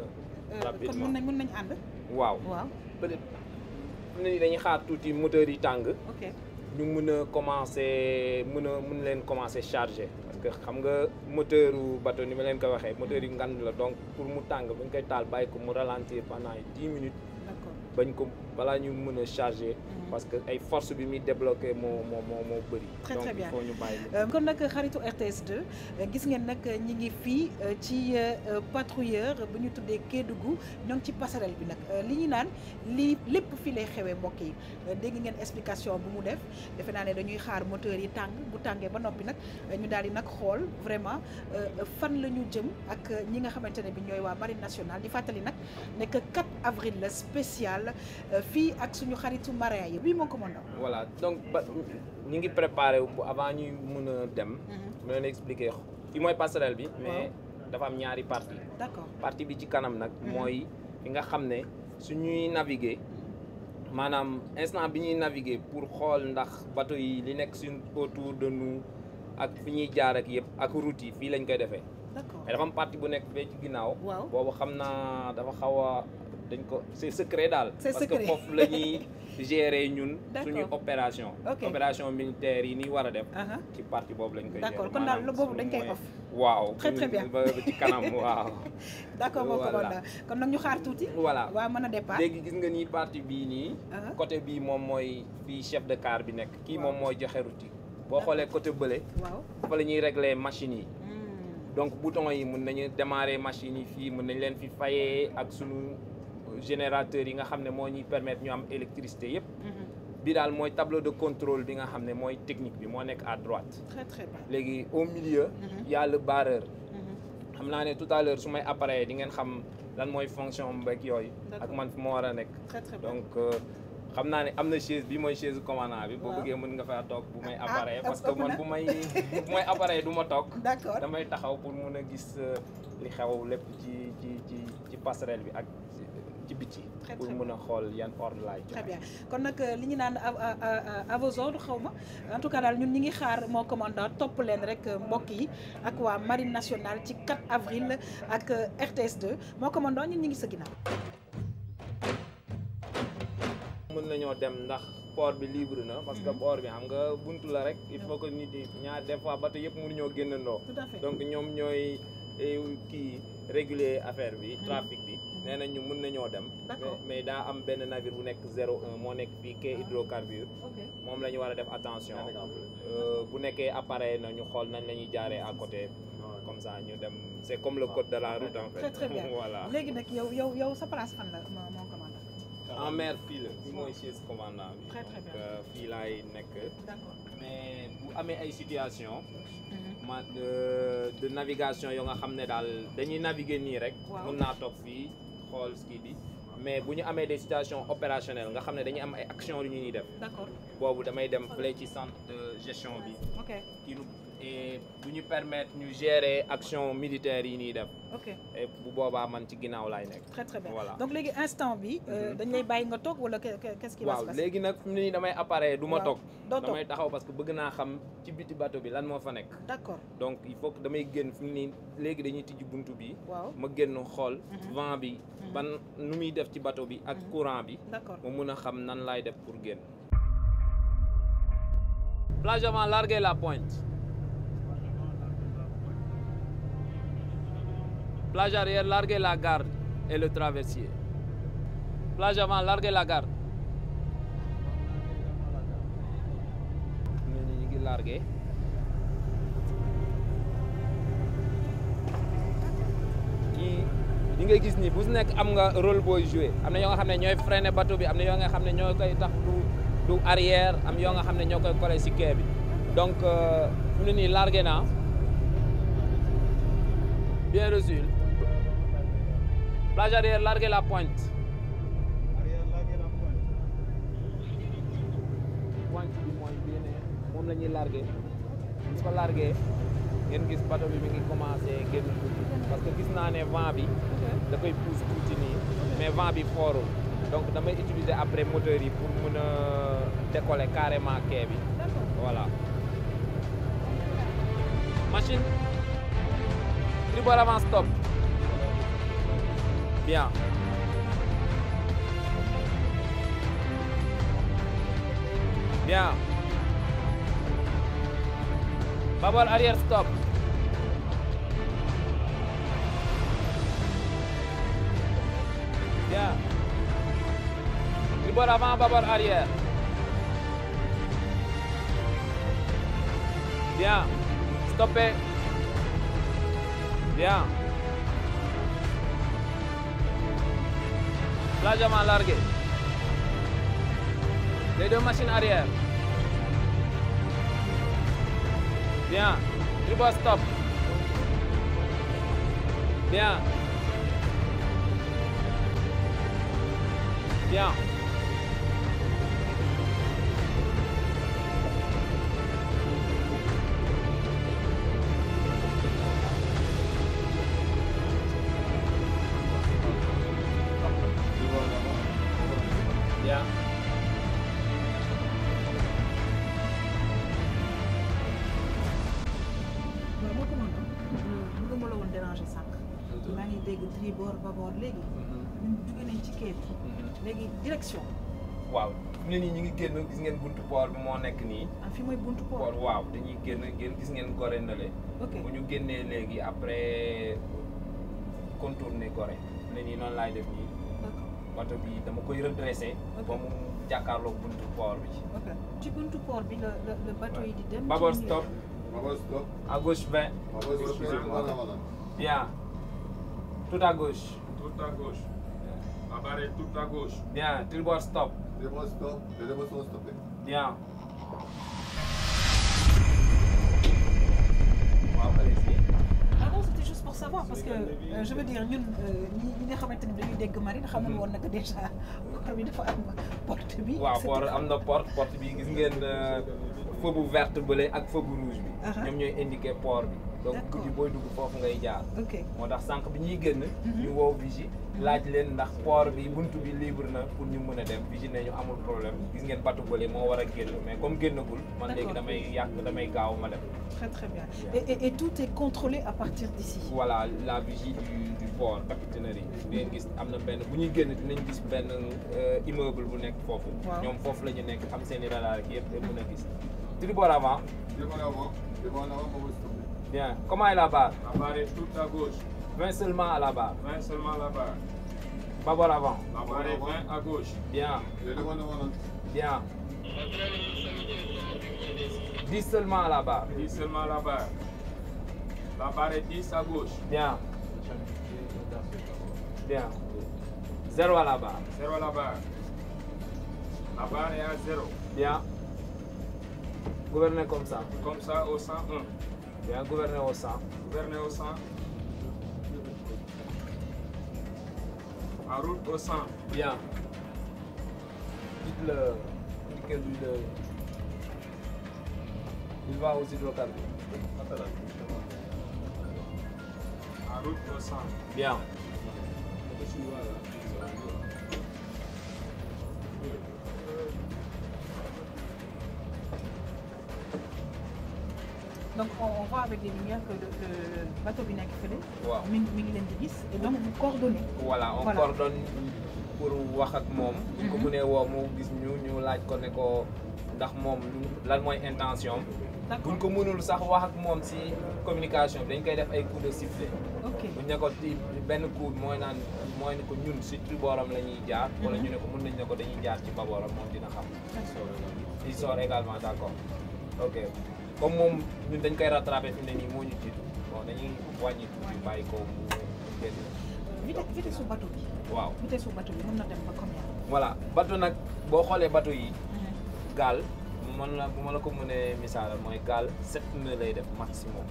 rapidement kon mën nañ ànd. waaw peut-être dañuy xaar tuuti moteur yi tàng. Ok. ñu mën a commencer mën leen commencer charger parce que xam nga moteuru bateau ni ma leen ko waxee moteur yu ngand la donc pour mu tàng bañ koy taal bàyyi ko mu ralentir pendant 10 minutes. D'accord. bañ ko balaa ñu mën a charger. parce que ay force bi muy débloqué moo bëri. Très très bien donc il faut ñu bàyyi. kon nag xaritu RTS 2 gis ngeen nag ñi ngi fii ci patrouilleur bu ñu tuddee Kédougou ñoo ngi ci passerelle bi nag li ñu naan lii lépp fii lay xewee mbokk yi dégg ngeen explication bu mu def defe naa ne dañuy xaar moteur yi tàng bu tàngee ba noppi nag ñu daal di nag xool vraiment fan la ñu jëm ak ñi nga xamante ne bi ñooy waa marine nationale di fàttali nag ne que 4 avril la spécial fii ak suñu xaritu marin yi. Oui mon commandant. Voilà donc ñu ngi préparé bu avant ñuy mën a dem. ma leen expliquer fi mooy passerelle bi. mais dafa am ñaari partie. D'accord. partie bi ci kanam nag. mooy fi nga xam ne suñuy naviguer maanaam instant bi ñuy naviguer pour xool ndax bateau yi li nekk suñ autour de nous ak fi ñuy jaar ak yëpp ak route yi fii lañ koy defee. d'accord mais dafa am partie bu nekk fee ci ginnaaw. waaw boobu xam naa dafa xaw a dañ ko c'est secret daal. c'est parce secret que foofu la ñuy gérer ñun. D'accord. suñu opération. Ok. opération militaire yi ni war a def. Aha. ci partie boobu lañ koy. D'accord, gérer. kon daal Maanaam boobu dañ koy suñu off. waaw Très, très bien. ba ci kanam waaw. d'accord mon Voilà. commandant kon nag ñu xaar tuuti. voilà waaw mën a départ. léegi gis nga nii partie bii nii. Aha. côté bii moom mooy fii chef de car bi nekk. kii Waaw. moom mooy joxe route yi. boo xoolee côté bële. waaw. fa la ñuy régler machines yi. Hmm. donc bouton yi mun nañu démarrer machine yi fii mun nañ leen fi fayee ak sunu générateur yi nga xam ne moo ñuy permettre ñu am électricité yépp Mhm. bi daal mooy tableau de contrôle bi nga xam ne mooy technique bi moo nekk à droite. très très bien. léegi au milieu Mhm. y a le barreur. Mhm. xam naa ne tout à l'heure su may appareil di ngeen xam lan mooy fonction beeg yooyu ak D'accord. man fu ma war a nekk. très très bien. donc xam naa ne am na chaise bi mooy chaise commandant bi boo Waaw. bëggee mën nga faa toog bu may Ah, appareil parce que ëpp na. man bu may appareil du ma toog. d'accord. damay taxaw pour mun a gis li xew lépp ci passerelle bi ak ci biti Très, pour très mun a xool yan ordre laay très joxe. bien kon nag li ñu naan à vos ordres xaw ma en tout cas daal ñun ñi ngi xaar mon commandant topp leen rek mbokk yi ak waa marine nationale ci 4 avril ak RTS 2 mon commandant ñun ñi ngi sa ginnaaw. mën nañoo dem ndax port bi libre na parce que port bi xam nga buntu la rek il faut que nit yi ñaar des fois bateau yëpp mënuñoo génnandoo. tout à fait. donc ñoom ñooy kii réguler affaire bi trafic bi nee nañ ñu mën nañoo dem. D'accord. mais daa am benn navire bu nekk 01 moo nekk fii quai hydrocarbure ok moom la ñu war a def attention bu nekkee appareil na ñu xool nañ la ñuy jaaree à côté comme ça ñu dem c'est comme le code de la route en fait. très très bien voilà léegi nag yow sa place fan la mon commandant. en mer fii la fii mooy chaise commandant bi. Très, très bien. donc fii laay nekk d'accord. mais bu amee ay situation Mhm. ma de navigation yoo nga xam ne daal dañuy naviguer nii rek. Waaw. mun naa toog fii xool ski bi mais bu ñu amee des situations opérationnelles nga xam ne dañuy am ay actions yu ñuy def d'accord. boobu damay dem fële ci centre de gestion bi ok qui nous et bu ñu permettre ñu gérer action militaire yi ñuy def ok et bu boobaa man ci ginnaaw laay nekk. très très bien. Voilà. donc léegi instant bi dañ lay bàyyi nga toog wala qu'est-ce qui va se waaw passer. léegi nag fi mu ne nii damay appareil du ma Waaw. toog Doo toog. damay taxaw parce que bëgg naa xam ci biti bateau bi lan moo fa nekk d'accord donc il faut que damay génn fi mu ne nii léegi dañuy tijji buntu bi waaw ma génn xool vent bi ban nu muy def ci bateau bi ak courant bi d'accord. ma mun a xam nan laay def pour génn. Plage avant, larguez la pointe. Plage arrière, larguez la garde et le traversier. Plage avant, larguez la garde. ñu ngi largué. ñi nga gis ni bu su nekk am nga rôle booy joué am na yoo nga xam ne ñooy freiner bateau bi am na yoo nga xam ne ñoo koy tax du arrière am yoo nga xam ne ñoo koy collé ci quai bi donc fu mu ne nii largué naa bien reçu plage arrière larguez la pointe. pointe bi mooy bii ne moom la ñuy largué bu ko largué ngeen gis bateau bi mi ngi commencé génn tuuti parce que gis naa ne vent bi da koy pousse tuuti nii mais vent bi foorul donc damay utiliser après moteur yi pour mën a décoller carrément quai bi voilà. Machine tribord avant stop bien. Bien. Bâbord arrière stop. Bien. Tribord avant, bâbord arrière. Bien. Stoppez. Bien. Plage avant largué. Les deux machines arrière. Bien. Tribord stop. Bien. Bien. Bien. déranger sànq. maa ngi dégg tribord babord léegi. ñun jóge nañ ci quai bi. léegi direction. waaw nit ñi ñu ngi génn gis ngeen buntu port bi moo nekk nii. ah fi mooy buntu port. waaw dañuy génn gis ngeen Gorée ndale. ok bu ñu génnee léegi après contourner Gorée ne nii noonu laay def nii. bato bi dama koy redressé. ba mu jàkkaarloog buntu port bi. ok ci buntu port bi le bateau yi di dem. Babord stop. Babord stop. À gauche 20. Voilà. Bien. Tout à gauche. Tout à gauche. La barre est tout à gauche. Bien. Tribord stop. Tribord stop. Les deux sont stoppés. Bien. Waaw, allez-y. Ah non, c'était juste pour savoir parce que je veux dire ñun ñi nga xamante ni dañuy dégg marine xamul woon nag déjà port bi dafa am porte bi. waaw port am na porte bi gis ngeen feu bu verte bële ak feu bu rouge bi. ñoom ñooy indiqué port bi. donc guddi booy dugg foofu ngay jaar. ok moo tax sànq bi ñuy génn. ñu woo vigie laaj leen ndax port bi buntu bi libre na pour ñu mën a dem vigie ne ñu amul problème gis ngeen bateau bële moo war a génn mais comme génnagul. man léegi damay gaaw ma dem. très très bien et tout est contrôlé à partir d'ici. voilà la vigie du port capitainerie. ngeen gis am na benn bu ñuy génn dinañ gis benn immeuble bu nekk foofu. ñoom foofu la ñu nekk am seen i radar ak yëpp mën a gis. tribord avant. Tribord avant. Tribord avant pour vous stopper. Bien. Comment est la barre? La barre est tout à gauche. 20 seulement à la barre. 20 seulement à la barre. Babord avant. La barre est 20 à gauche. Bien. Les deux avant. Bien. 10 seulement à la barre. 10 seulement à la barre. La barre est 10 à gauche. Bien. Bien. 0 à la barre. 0 à la barre. La barre est à 0. Bien. Gouvernez comme ça. Comme ça au 101. Bien, gouvernez au 100. Gouvernez au 100. En route au 100. Bien. Dites-le. Indiquez-lui le. Il va aux hydrocarbures. En route au 100. Bien. donc on voit avec les lumières que le bateau bi nekk fële. waaw mi ngi leen di gis et donc vous coordonnez. voilà on coordonne pour wax ak moom. bu ko mënee woo mu gis ñu laaj ko ne ko ndax moom lan mooy intention am. buñ ko mënul sax wax ak moom si communication bi dañ koy def ay coups de sifflet. ok buñ ne ko ci benn coup mooy ne ko ñun si tribordam la ñuy jaar. wala ñu ne ko mën nañ ne ko dañuy jaar ci babordam moom dina xam. il sort également d' accord ok. comme moom ñun dañ koy rattrapé fi mu ne nii moo ñu jiitu bon dañuy wàññi tuuti bàyyi ko mu génn. vitesse su bateau bi. waaw vitesse su bateau bi mën na dem ba combien. voilà bateau nag boo xoolee bateau yi. gaal bu ma la ko mënee misaal mooy gaal 7 nœuds lay def maximum.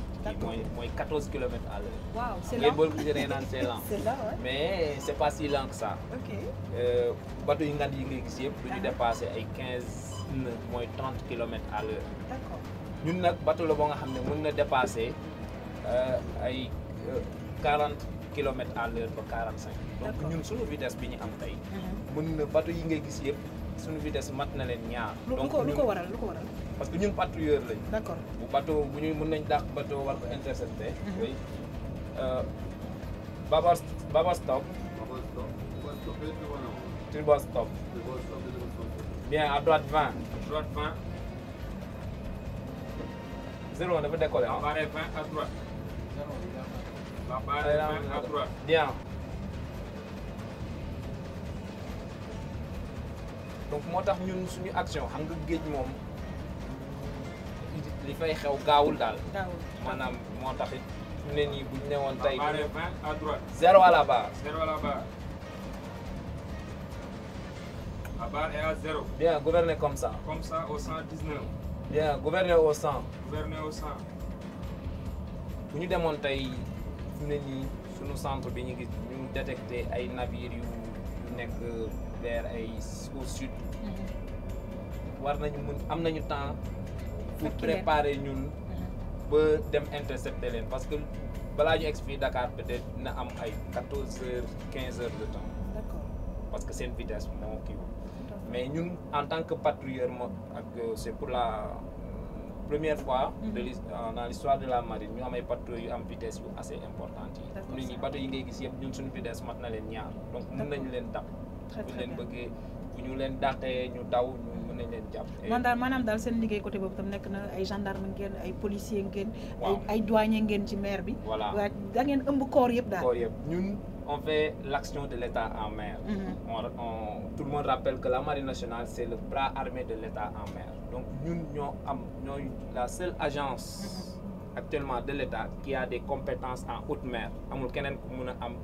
mooy 14 kilomètres à l'heure. waaw c' est lent ngeen boole ko gisee naan c' est lent. c' est lent ouais. mais c' est pas si lent que ça. ok bateau yi ngand yi ngay gis yëpp du ñu dépassé ay 15 nœuds mooy 30 kilomètres à l'heure. d' accord. ñun nag bateau la boo nga xam ne mën na dépasser ay 40 kilomètres à l'heure ba 45. donc ñun suñu vitesse bi ñu am tey. mën na bateau yi ngay gis yëpp suñu vitesse mat na leen ñaar. donc lu ko waral parce que ñun patrouilleur lañ. d' accord bu bateau bu ñu mën nañ dàq bateau war ko intercepter. oui babord stop. Tribord stop. bien à droite 20. À droite 20. 0 dafa décoller La barre est 20 à droite. La barre est 20 à droite. bien. donc moo tax ñun suñu action xam nga géej moom li fay xew gaawul daal. maanaam moo tax it fi mu ne nii bu ñu newoon tey. La barre est 20 à droite. 0 à la barre. 0 à la barre. La barre est à 0. bien gouvernez comme ça. Comme ça au 119. bien gouvernez au 100. Gouvernez au 100. bu ñu demoon tey fi mu ne nii suñu centre bi ñu gis ñu détecté ay navires yu nekk vers ay au sud. war nañu am nañu temps pour préparer ñun ba dem intercepter leen parce que balaa ñu egg fii Dakar peut-être na am ay 14 heures 15 heures de temps. d'accord parce que seen vitesse moo kii mais ñun en tant que patrouilleur ak c'est pour la première fois dans l'histoire de la marine ñu am ay bateau yu am vitesse yu assez importante yi nit ñi bateau yi ngay gis yëpp ñun suñu vitesse mat na leen ñaar donc mën nañu leen dab bu ñu leen bëggee bu ñu leen dàqee ñu daw ñu mën nañ leen jàpp maanaam daal seen liggéey côté boobu tam nekk na ay gendarme ngeen ay policier ngeen ay douanier ngeen ci mer bi voilà waaw da ngeen ëmb corps yëpp daal ñun on fait l'action de l'État en mer. Tout le monde rappelle que la Marine nationale, c'est le bras armé de l'État en mer. Donc, nous sommes la seule agence actuellement de l'État qui a des compétences en haute mer. Amul kenen ku mëna am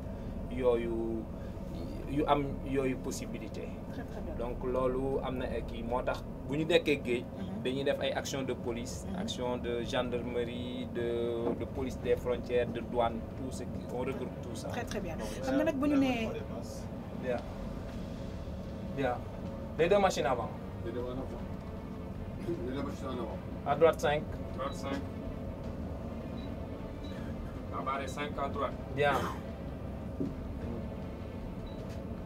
yoyu possibilité. Très très bien. Donc lolu amna ki motax buñu nekké geej dañuy def ay action de police, action de gendarmerie, de police des frontières, de douane, tout ce qui on regroupe tout ça. Très très bien. Xam nga nak buñu né bien. Les deux machines avant. Les deux machines en avant. À droite 5. Droite 5. La barre est 5 à droite. Bien.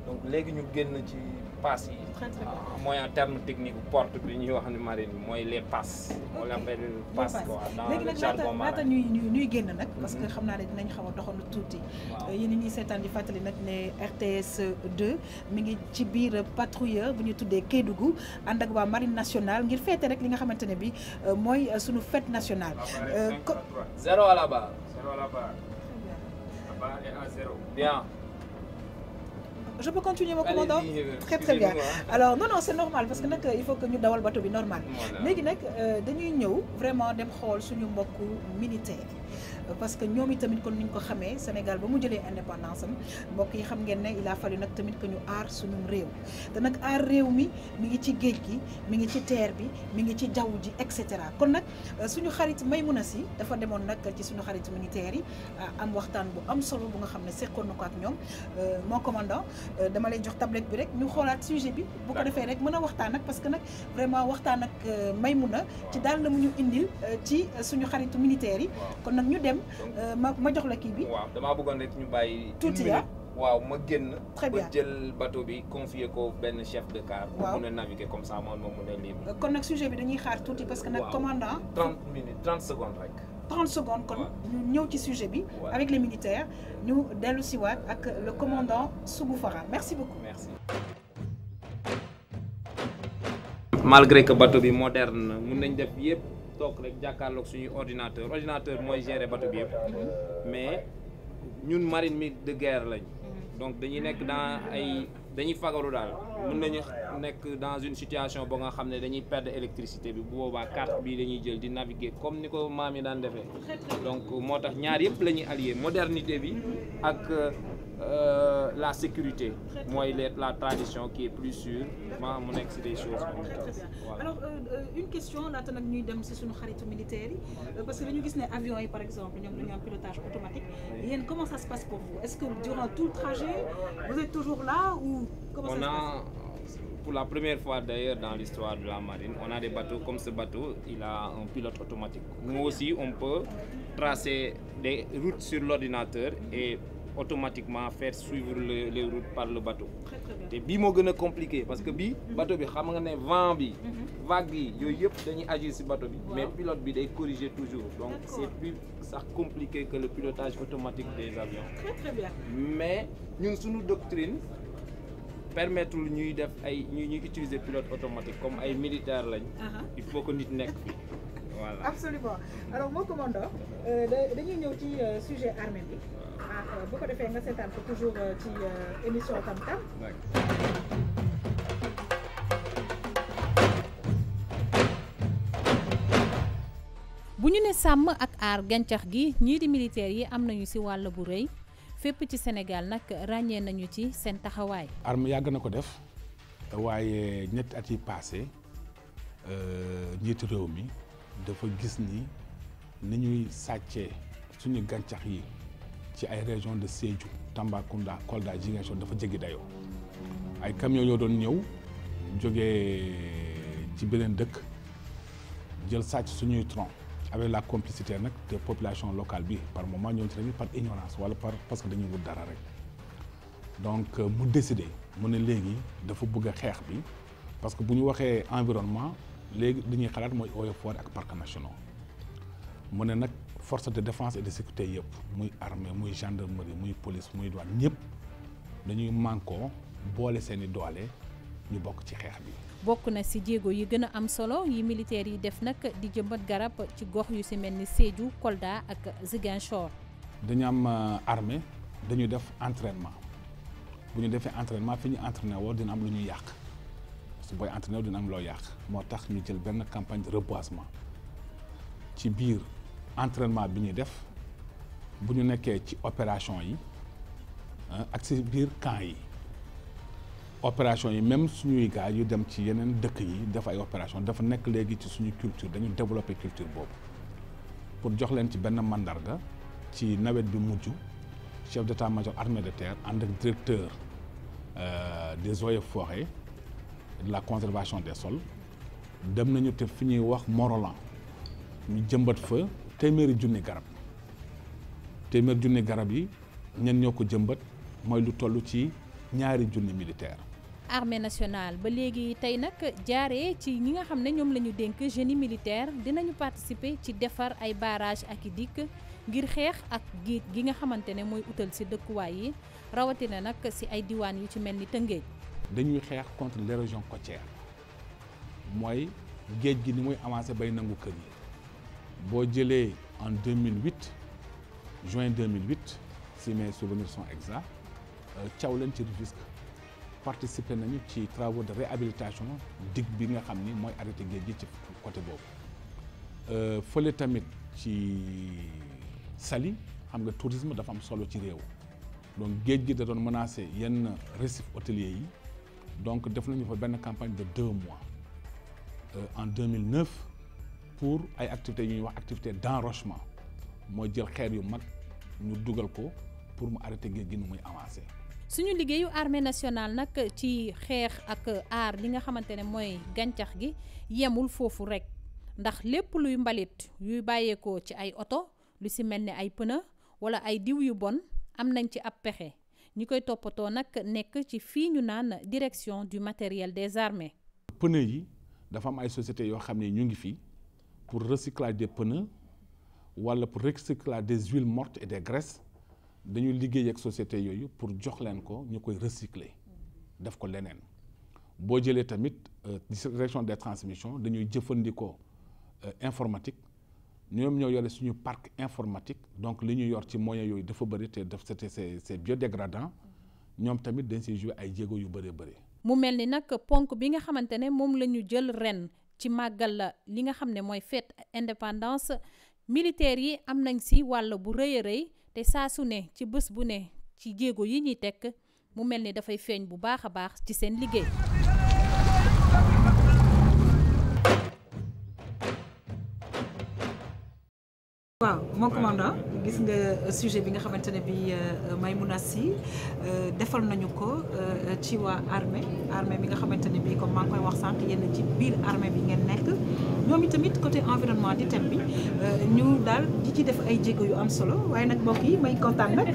Donc léegi ñu génn ci passes yi. Très très bien. Mooy en terme technique porte bi ñuy wax ni marine bi mooy les passes. On l'appelle passe quoi dans le jargon marin. laata ñuy génn nag parce que xam naa ne dinañ xaw a doxandu tuuti. yéen a ngi seetaan di fàttali nag ne RTS 2 mi ngi ci biir patrouilleur bu ñu tuddee Kédougou ànd ak waa marine nationale ngir féete rek li nga xamante ne bi mooy suñu fête nationale. 0 à la barre. 0 à la barre. La barre est à 0. Bien. Je peux continuer mon commandant? Très très bien. Alors non c'est normal parce que nag il faut que ñu dawal bateau bi normal. Léegi nag dañuy ñëw vraiment dem xool suñu mbokku militaire parce que ñoom itamit kon niñ ko xamee Sénégal ba mu jëlee indépendance am mbokk yi xam ngeen ne il a fallu nag tamit que ñu aar suñu réew te nag aar réew mi ngi ci géej gi mi ngi ci terre bi mi ngi ci jaww ji et cetera kon nag suñu xarit Maïmouna Sy dafa demoon nag ci suñu xarit militaire yi am waxtaan bu am solo bu nga xam ne seqoon na ko ak ñoom mon commandant dama lay jox tablette bi rek ñu xoolaat sujet bi bu ko defee rek mën a waxtaan nag parce que nag vraiment waxtaan ak Maïmouna ci daal na mu ñu indil ci suñu xaritu militaire yi kon nag ñu dem ma jox la kii bi. waaw damaa bëggoon rek ñu bàyyi. tuuti ya waaw ma génn. très bien ba jël bateau bi confier ko benn chef de car. waaw pour mën a naviguer comme ça moom mën a libre. kon nag sujet bi dañuy xaar tuuti parce que nag commandant. 30 minutes 30 secondes rek. 30 secondes kon ñu ñëw ci sujet bi. avec les militaires ñu dellu siwaat ak le commandant Sougou Fara merci beaucoup. Merci. Malgré que bateau bi moderne mun nañ def yëpp toog rek jàkkaarloog suñu ordinateur mooy gérer bateau bi yëpp mais ñun marine mi de guerre lañ donc dañuy nekk dañuy fagaru daal mën nañu nekk dans une situation ba nga xam ne dañuy perdre électricité bi bu boobaa carte bii dañuy jël di naviguer comme ni ko maam yi daan defee donc moo tax ñaar yëpp la ñuy allier modernité bi ak la sécurité mooy la tradition qui est plus sûre mu nekk si des choses comme ça. Très bien. Voilà. Alors une question laata nag ñuy dem si suñu xaritu militaire yi parce que dañu gis ne avion yi par exemple ñoom dañu am pilotage automatique yéen comment ça se passe pour vous est-ce que durant tout le trajet vous êtes toujours là ou comment ça se passe? Pour la première fois d'ailleurs dans l'histoire de la marine, on a des bateaux comme ce bateau, il a un pilote automatique. Nous aussi, on peut tracer des routes sur l'ordinateur et automatiquement faire suivre les routes par le bateau. Très très bien. Et bii moo gën a compliqué parce que bii bateau bi xam nga ne vent bi vague yi yooyu yëpp dañuy agir ci bateau bi mais pilote bi day corriger toujours donc c'est plus compliqué que le pilotage automatique des avions. Très très bien. Mais ñun suñu doctrine permettre ñuy def ay ñuy utiliser pilote automatique comme ay militaires lañ. Il faut que nit nekk fi voilà. Absolument. Alors mon commandant dañuy ñëw ci sujet armée bi bu ko defee nga seetaan ko toujours ci émission Tam Tam. bu ñu ne sàmm ak aar gàncax gi ñii di militaires yi am nañu ci wàll bu rëy fépp ci Sénégal nag ràññee nañu ci seen taxawaay. arme yàgg na ko def waaye ñetti at yi passé njiitu réew mi dafa gis ni ñuy sàccee suñu gàncax yi ci ay région de Sédhiou Tambacounda Kolda Ziguinchor dafa jéggi dayoo ay camions yoo doon ñëw jógee ci beneen dëkk jël sàcc suñuy tronc avec la complicité nag de population locale bi par moment ñoom ci tamit par ignorance wala parce que dañuy wut dara rek donc mu décidé mu ne léegi dafa bëgg a xeex bi parce que bu ñu waxee environnement léegi li ñuy xalaat mooy eaux et forêts ak parcs nationaux mu ne nag force de défense et de sécurité yëpp muy armée muy gendarmerie muy police muy douane ñëpp dañuy mànkoo boole seeni doole ñu bokk ci xeex bi. bokk na ci jéego yi gën a am solo yi militaires yi def nag di jëmbat garab ci gox yu ci mel ni Sédhiou Kolda ak Ziguinchor. dañu am armée dañuy def entraînement bu ñu defee entraînement fi ñu entraîné woo dina am lu ñuy yàq parce que booy entraîné woo dina am loo yàq moo tax ñu jël benn campagne de reboisement ci biir entraînement bi ñuy def bu ñu nekkee ci opération yi ak ci biir camp yi opération yi même suñuy gars yu dem ci yeneen dëkk yi def ay opération dafa nekk léegi ci suñu culture dañu développer culture boobu pour jox leen ci benn mandarga ci nawet bi mujj chef d'état-major armée de terre ànd ak directeur des eaux et forêts de la conservation des sols dem nañu te fi ñuy wax Morolan ñu jëmbat fa téeméeri junni garab yi ñen ñoo ko jëmbat mooy lu toll ci 2 junni militaire. armée nationale ba léegi tey nag jaaree ci ñi nga xam ne ñoom la ñu dénk génie militaire dinañu participer ci defar ay barrage ak i dikk ngir xeex ak géej gi nga xamante ne mooy utal ci dëkkuwaay yi rawatina nag ci ay diwaan yu ci mel ni Tëngéej. dañuy xeex contre l'érosion côtière mooy géej gi ni muy avancé bay nangu kër yi boo jëlee en 2008 juin 2008 si mes souvenirs sont exacts Thiawlène ci Rufisque participer nañu ci travaux de réhabilitation digue bi nga xam ni mooy arrêté géej gi ci côté boobu fële tamit ci Saly xam nga tourisme dafa am solo ci réew donc géej gi da doon menacé yenn récifs hôteliers yi donc def nañu fa benn campagne de 2 mois en 2009 pour ay activités yu ñuy wax activité d'enrochement mooy jël xeer yu mag ñu dugal ko pour mu arrêté géej gi nu muy avancé. suñu liggéeyu armée nationale nag ci xeex ak aar li nga xamante ne mooy gàncax gi yemul foofu rek ndax lépp luy mbalit yuy bàyyeekoo ci ay oto lu ci mel ni ay pneu wala ay diw yu bon am nañ ci ab pexe ñi koy toppatoo nag nekk ci fii ñu naan direction du matériel des armées. pneu yi dafa am ay sociétés yoo xam ne ñu ngi fii pour recyclage des pneus wala pour recyclage des huiles mortes et des graisses dañuy liggéey ak sociétés yooyu pour jox leen ko ñu koy recycler def ko leneen boo jëlee tamit direction des transmissions dañuy jëfandikoo informatique ñoom ñoo yore suñu parc informatique donc li ñu yor ci moyens yooyu dafa bëri te daf c'est biodégradant ñoom tamit dañ siy jouer ay jéego yu bëree bëri. mu mel ni nag ponk bi nga xamante ne moom la ñu jël ren ci màggal la li nga xam ne mooy fête indépendance militaires yi am nañ si wàll bu rëy a rëy te saa su ne ci bés bu ne ci jéego yi ñuy tekk mu mel ni dafay feeñ bu baax a baax ci seen liggéey. waaw mon commandant gis nga sujet bi nga xamante ne bi Maïmouna Sy defal nañu ko ci waa armée bi nga xamante ne bi comme maa ngi koy wax sànq yéen ci biir armée bi ngeen nekk ñoom itamit côté environnement di thème bi ñu daal di ci def ay jéego yu am solo waaye nag mbokk yi may kontaan nag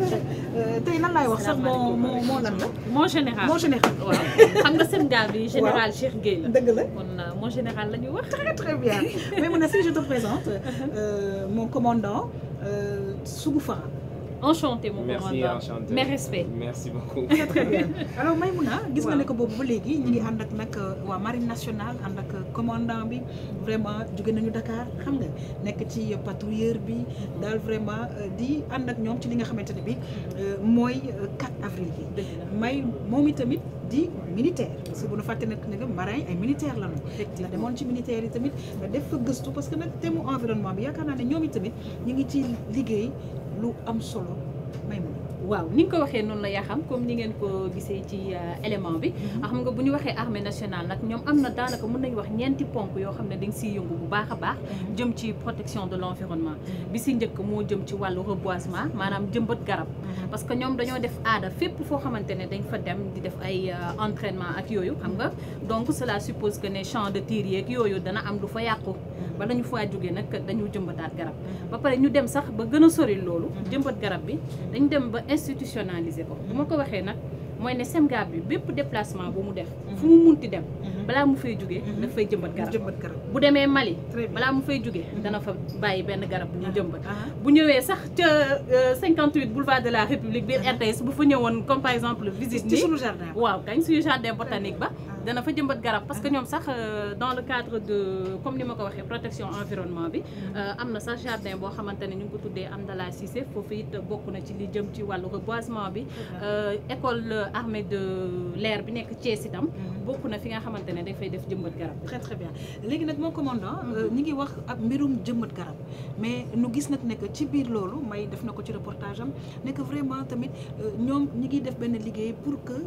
tey lan laay wax sax moo lan la. mon général waaw xam nga seen gars bi général Cheikh Gueye la. dëgg la kon mon général la ñuy wax. très bien Maïmouna Sy je te présente mon commandant Sougou Fara. Enchanté mon Merci, commandant. enchanté. Mes respects. Merci beaucoup. Très bien alors Maïmouna gis nga ne ko boobu ba léegi ñu ngi ànd ak nag waa marine nationale ànd ak commandant bi vraiment jóge nañu Dakar xam nga nekk ci patrouilleur bi daal vraiment di ànd ak ñoom ci li nga xamante ne bi mooy 4 avril bi may moom itamit di militaire parce que bu nu fàtte nag nga marin ay militaire lañu la demoon ci militaire yi tamit def fa gëstu parce que nag thème mu environnement bi yaakaar naa ne ñoom itamit ñu ngi ci liggéey lu am solo Maïmouna. waaw ni nga ko waxee noonu la yaa xam comme ni ngeen ko gisee ci élément bi xam nga bu ñu waxee armée nationale nag ñoom am na daanaka mën nañu wax ñeenti ponk yoo xam ne dañ siy yëngu bu baax a baax jëm ci protection de l'environnement bi si njëkk moo jëm ci wàllu reboisement maanaam jëmbat garab parce que ñoom dañoo def aada fépp foo xamante ne dañ fa dem di def ay entraînement ak yooyu xam nga donc cela suppose que ne champ de tir yeeg yooyu dana am lu fa yàqu ba dañu faa jógee nag dañu jëmbataat garab ba pare ñu dem sax ba gën a sori loolu jëmbat garab bi dañu dem ba institutionnaliser ko bu ma ko waxee nag mooy ne SEMGAP bi bépp déplacement bu mu def fu mu munti dem balaa mu fay jógee daf fay jëmbat garab bu demee Mali balaa mu fay jógee dana fa bàyyi benn garab bu ñu jëmbat bu ñëwee sax ca 58 boulevard de la République biir RTS bu fa ñëwoon comme par exemple visite ni waaw kañ suñu jardin botanique ba dana fa jëmbat garab parce que ñoom sax dans le cadre de comme ni ma ko waxee protection environnement bi am na sax jardin boo xamante ne ñu ngi ko tuddee Amdala Cissé foofu it bokk na ci li jëm ci wàllu reboisement bi école armée de l'air bi nekk Thiès itam bokk na fi nga xamante ne dafay def jëmbat garab. très très bien léegi nag mon commandant ñi ngi wax ak mbirum jëmbat garab mais nu gis nag ne que ci biir loolu may def na ko ci reportage am ne que vraiment tamit ñoom ñi ngi def benn liggéey pour que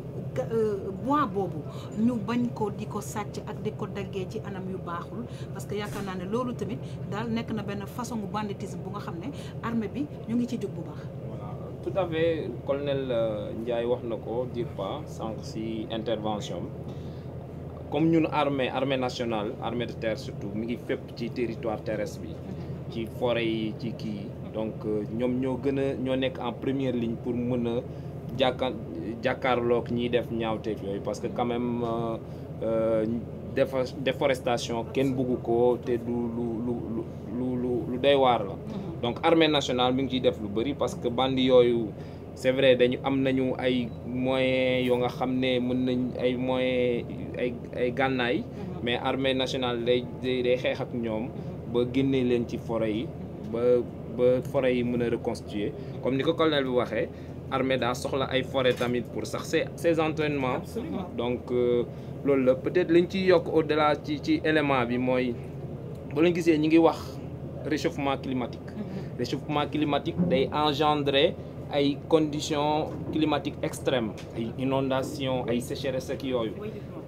bois boobu ñu bañ ko di ko sàcc ak di ko daggee ci anam yu baaxul parce que yaakaar naa ne loolu tamit daal nekk na benn façon bu banditisme bu nga xam ne armée bi ñu ngi ci jóg bu baax. Tout à fait colonel Ndiaye wax na ko dire pas sànq si intervention comme ñun armée nationale armée de terre surtout mi ngi fépp ci territoire terrestre bi ci forêt yi ci kii donc ñoom ñoo nekk en première ligne pour mën a jàkkaarloog ñiy def ñaawteef yooyu parce que quand même déforestation kenn bëggu ko te du lu doy waar la donc armée nationale mi ngi ciy def lu bëri parce que bandi yooyu c'est vrai am nañu ay moyens yoo nga xam ne mën nañ ay moyens ay gànnaay mais armée nationale day xeex ak ñoom ba génnee leen ci forêt yi ba forêt yi mën a reconstituer comme ni ko colonel bi waxee armée daa soxla ay forêt tamit pour sax ses entraînements. Absolument. Donc loolu la peut-être liñ ciy yokk au-delà ci élément bi mooy ba lañ gisee ñi ngi wax réchauffement climatique. Réchauffement climatique day engendrer ay conditions climatiques extrêmes ay inondations ay sécheresses ak yooyu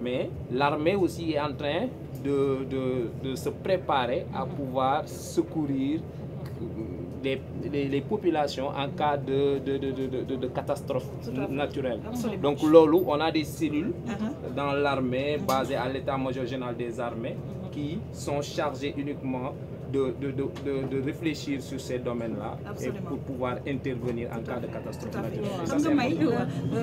mais l'armée aussi est en train de se préparer à pouvoir secourir les populations en cas de catastrophe naturelle. Absolument. Donc loolu on a des cellules dans l'armée basées à l'état-major général des armées qui sont chargées uniquement de réfléchir sur ces domaines-là. Absolument. Et pour pouvoir intervenir en cas de catastrophe naturelle. xam nga may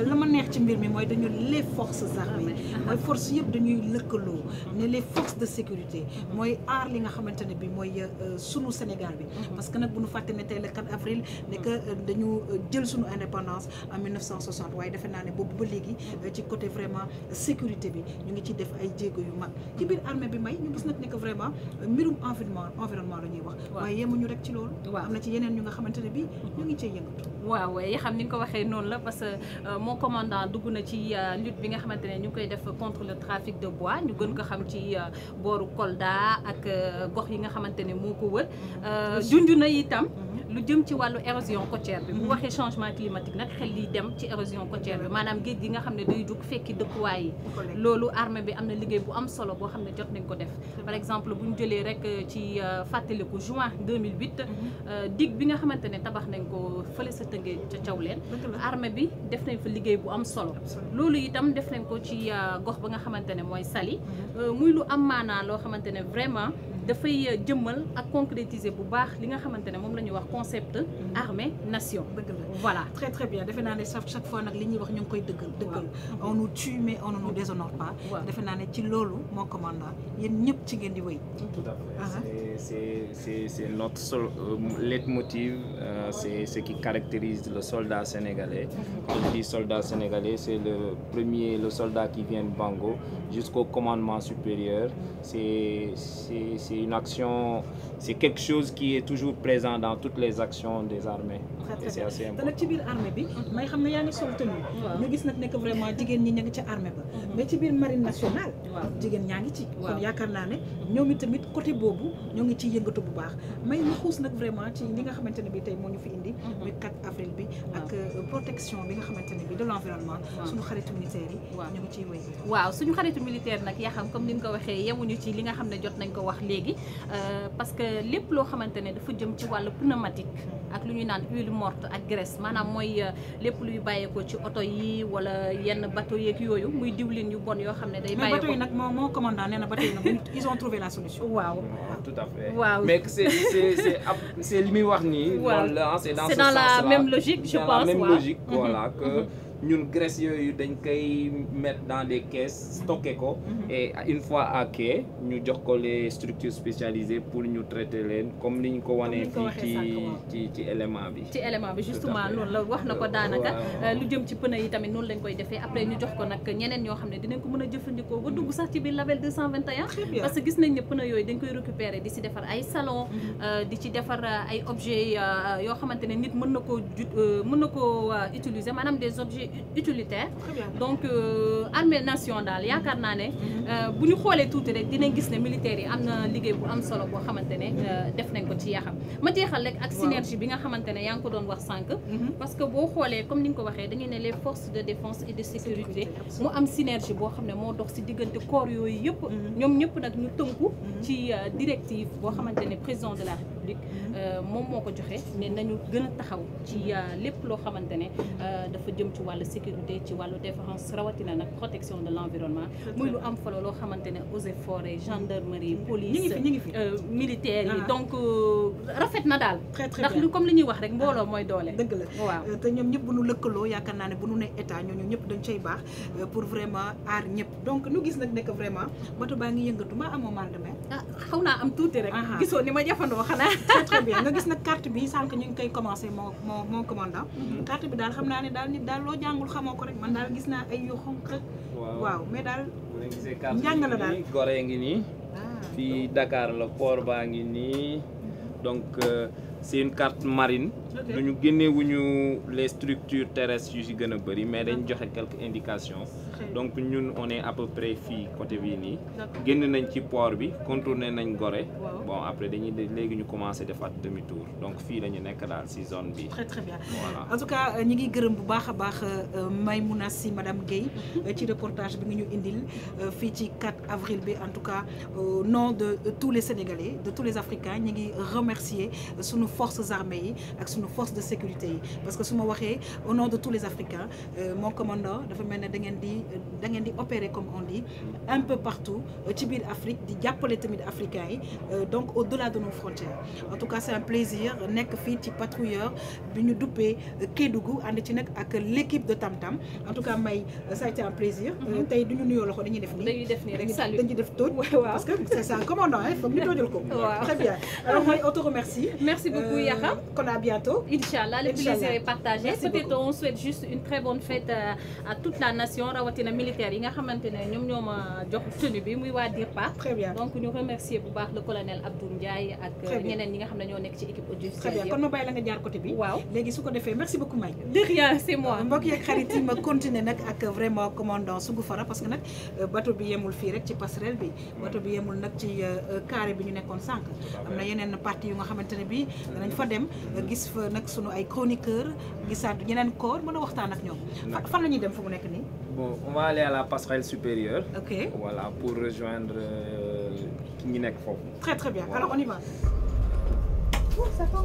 la ma neex ci mbir mi mooy dañu les forces armées mooy force yëpp dañuy lëkkaloo ne les forces de sécurité mooy aar li nga xamante ne bi mooy sunu Sénégal bi parce que nag bu ñu fàtte ne tey le 4 avril ne que dañu jël sunu indépendance en 1960 waaye defe naa ne boobu ba léegi ci côté vraiment sécurité bi ñu ngi ci def ay jéego yu mag ci biir armée bi may ñu gis nag ne que vraiment mbirum environnement la ñuy wax waaye yemuñu rek ci loolu am na ci yeneen ñu nga xamante ne bi ñu ngi cee yëngatu waaw ya xam ni nga ko waxee noonu la parce que mon commandant dugg na ci lutte bi nga xamante ne ñu ngi koy def contre le trafic de bois ñu gën ko xam ci booru Kolda ak gox yi nga xamante ne moo ko wër junj na itam lu jëm ci wàllu érosion côtière bi bu waxee changement climatique nag xel li dem ci érosion côtière bi maanaam géej gi nga xam ne day jug fekki dëkkuwaay yi loolu armée bi am na liggéey bu am solo boo xam ne jot nañ ko def par exemple bu ñu jëlee rek ci fàttaliku juin 2008 digue bi nga xamante ne tabax nañ ko fële sa Tëngéej ca Thiawlène armée bi def nañ fa liggéey bu am solo loolu itam def nañ ko ci gox ba nga xamante ne mooy Saly muy lu am maanaa loo xamante ne vraiment dafay jëmmal ak concrétiser bu baax li nga xamante ne moom la ñuy wax concept armée nation. Voilà. Très très bien defe naa ne chaque fois nag li ñuy wax ñu ngi koy dëggal on nous tue mais on ne nous déshonore pas. defe naa ne ci loolu mon commandant yéen ñëpp ci ngeen di wéy. Tout à fait. C'est notre leitmotiv, c'est ce qui caractérise le soldat sénégalais. Quand je dis soldat sénégalais, c'est le soldat qui vient de Bango jusqu'au commandement supérieur. C'est une action, c'est quelque chose qui est toujours présent dans toutes les actions des armées. Et c'est assez important. Nag ci biir armée bi may xam ne yaa ngi sol tenue nga gis nag nekk vraiment jigéen ñi ña ngi ca armée ba mais ci biir marine nationale jigéen ñaa ngi ci kon yaakaar naa ne ñoom itamit côté boobu ñoo ngi ciy yëngatu bu baax may ñu xuus nag vraiment ci li nga xamante ne bi tey moo ñu fi indi muy 4 avril bi ak protection bi nga xamante ne bi de l'environnement suñu xaritu militaire yi ñu ngi ciy wéy waaw suñu xaritu militaire nag yaa xam comme ni nga ko waxee yemuñu ci li nga xam ne jot nañ ko wax léegi parce que lépp loo xamante ne dafa jëm ci wàllu pneumatique ak lu ñuy naan huile morte ak graisse maanaam mooy lépp luy bàyyeekoo ci oto yi wala yenn bateau yeeg yooyu muy diwlin yu bon yoo xam ne day bàyyeekoo. mais bateau yi nag moo commandant nee na bateau yi nag ils ont trouvé la solution. waaw tout à fait. waaw mais c'est li muy wax nii. waaw c'est dans la même logique je pense. dans la même logique voilà que ñun graisse yooyu dañ koy mettre dans des caisses stocké ko et une fois à quai ñu jox ko les structures spécialisées pour ñu traiter leen comme ni ñu ko wanee fii ci élément bi justement loolu la wax na ko daanaka lu jëm ci pneu yi tamit noonu lañ koy defee après ñu jox ko nag ñeneen ñoo xam ne dinañ ko mën a jëfandikoo ba dugg sax ci biir label 221 parce que gis nañ ne pneu yooyu dañ koy récupérer di ci defar ay salon di ci defar ay objets yoo xamante ne nit mën na koo utiliser maanaam des objets utilitaires donc armée nation daal yaakaar naa ne bu ñu xoolee tuuti rek dinañ gis ne militaires yi am na liggéey bu am solo boo xamante ne def nañ ko ci yaxam ma jeexal rek ak synergie bi nga xamante ne yaa ngi ko doon wax sànq parce que boo xoolee comme ni nga ko waxee dañuy ne les forces de défense et de sécurité mu am synergie boo xam ne moo dox ci diggante corps yooyu yëpp ñoom ñëpp nag ñu tënku ci directive boo xamante ne président de la république moom moo ko joxe ne nañu gën a taxaw ci lépp loo xamante ne dafa jëm ci wàllu sécurité ci wàllu défense rawatina nag protection de l'environnement muy lu am solo loo xamante ne eaux et forêts gendarmerie police ñi ngi fi militaires yi donc rafet na daal ndax lu comme li ñuy wax rek mbooloo mooy doole dëgg la waaw te ñoom ñëpp bu ñu lëkkaloo yaakaar naa ne bu ñu ne état ñooñu ñëpp dañ cay baax pour vraiment aar ñëpp donc ñu gis nag ne que vraiment bato baa ngi yëngatu maa amoo mal de mer xaw naa am tuuti rek gisoo ni ma jafandoo xanaa très bien nga gis nag carte bi sànq ñu ngi koy commencé moo commandant carte bi daal xam naa ne daal nit daal loo jàngul xamoo ko rek man daal gis naa ay yu xonq waaw mais daal njàng la daal Gorée ngi nii fii Dakar la port baa ngi nii donc c'est une carte marine duñu génnewuñu les structures terrestres yu ci gën a bëri mais dañ joxe quelques indications donc ñun on est à peu près fii côté bii nii génn nañ ci port bi contourné nañ Gorée bon après dañuy léegi ñu commencé defaat demi tour donc fii la ñu nekk daal ci zone bi très bien voilà en tout cas ñi ngi gërëm bu baax a baax Maymouna Sy madame Guèye ci reportage bi nga ñu indil fii ci 4 avril bi en tout cas au nom de tous les Sénégalais de tous les Africains ñi ngi remercier sunu forces armées yi ak sunu force de sécurité yi parce que su ma waxee au nom de tous les Africains mon commandant dafa mel ne da ngeen di opérer comme on dit un peu partout ci biir Afrique di jàppale tamit africains yi donc au-delà de nos frontières en tout cas c'est un plaisir nekk fii ci patrouilleur bi ñu duppee Kédougou ànd ci nag ak l'équipe de Tam Tam en tout cas May ça a été un plaisir tey du ñu nuyoo loxo dañuy def nii rek salut dañuy def tóoj parce que c'est ça commandant foog ñu toojal ko très bien alors May on te remercie merci beaucoup Yakham kon à bientôt Inch'Allah le plaisir est partagé peut-être on souhaite juste une très bonne fête à toute la nation rawatina militaire yi nga xamante ne ñoom ñoo ma jox tenue bi muy waa DIRPA très bien donc ñu remercier bu baax le colonel Abdou Ndiaye ak ñeneen ñi nga xam ne ñoo nekk ci équipe audiovisuelle très bien kon ma bàyyi la nga jaar côté bi waaw léegi su ko defee merci beaucoup May de rien c'est moi mbokk yeeg xarit yi ma continuer nag ak vraiment commandant Sougou Fara parce que nag bateau bi yemul fii rek ci passerelle bi bateau bi yemul nag ci carré bi ñu nekkoon sànq am na yeneen partie yu nga xamante ne bi danañ fa dem gis fa nag sunu ay chroniqueurs gisaat ñeneen corps mën a waxtaan ak ñoom fan la ñuy dem fu mu nekk nii bon on va aller à la passerelle supérieure ok voilà pour rejoindre ñi nekk foofu très bien alors on y va ça part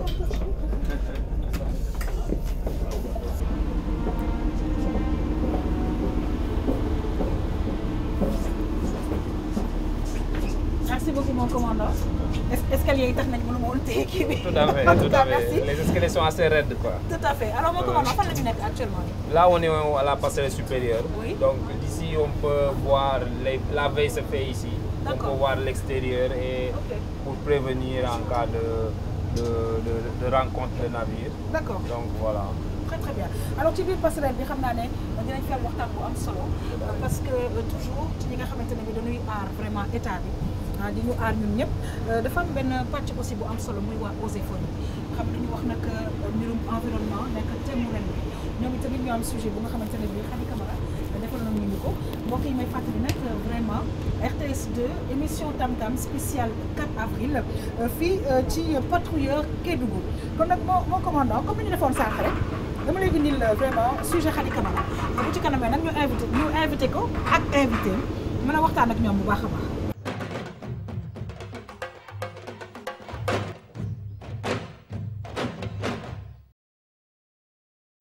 merci beaucoup mon commandant escalier yi tax nañ mënu ma woon téye kii bi tout à fait les escaliers sont assez raides quoi tout à fait alors mon commandant fan la ñu nekk actuellement là on est à la passerelle supérieure oui. donc d'ici on peut voir la veille se fait ici on peut voir l'extérieur et pour prévenir en cas de rencontre de navire d'accord donc voilà très bien alors ci biir passerelle bi xam naa ne dinañ fi am waxtaan bu am solo parce que toujours ci ñi nga xamante ne bi dañuy aar vraiment état bi di ñu aar ñun ñëpp dafa am benn pàcc aussi bu am solo muy waa Eaux et Forêts xam nañu wax nag mbirum environnement nekk thème mu ren bi ñoom itamit ñu am sujet bu nga xamante ne bi Khady Camara defal nañu ñu ko mbokk yi may fàttali nag vraiment RTS 2 émission Tam Tam spéciale 4 avril fii ci patrouilleur Kédougou kon nag moo commandant comme ni ñu defoon sànq rek dama lay indil vraiment sujet Khady Camara bu ci kanamee nag ñu invité ko ak invité mën a waxtaan ak ñoom bu baax a baax.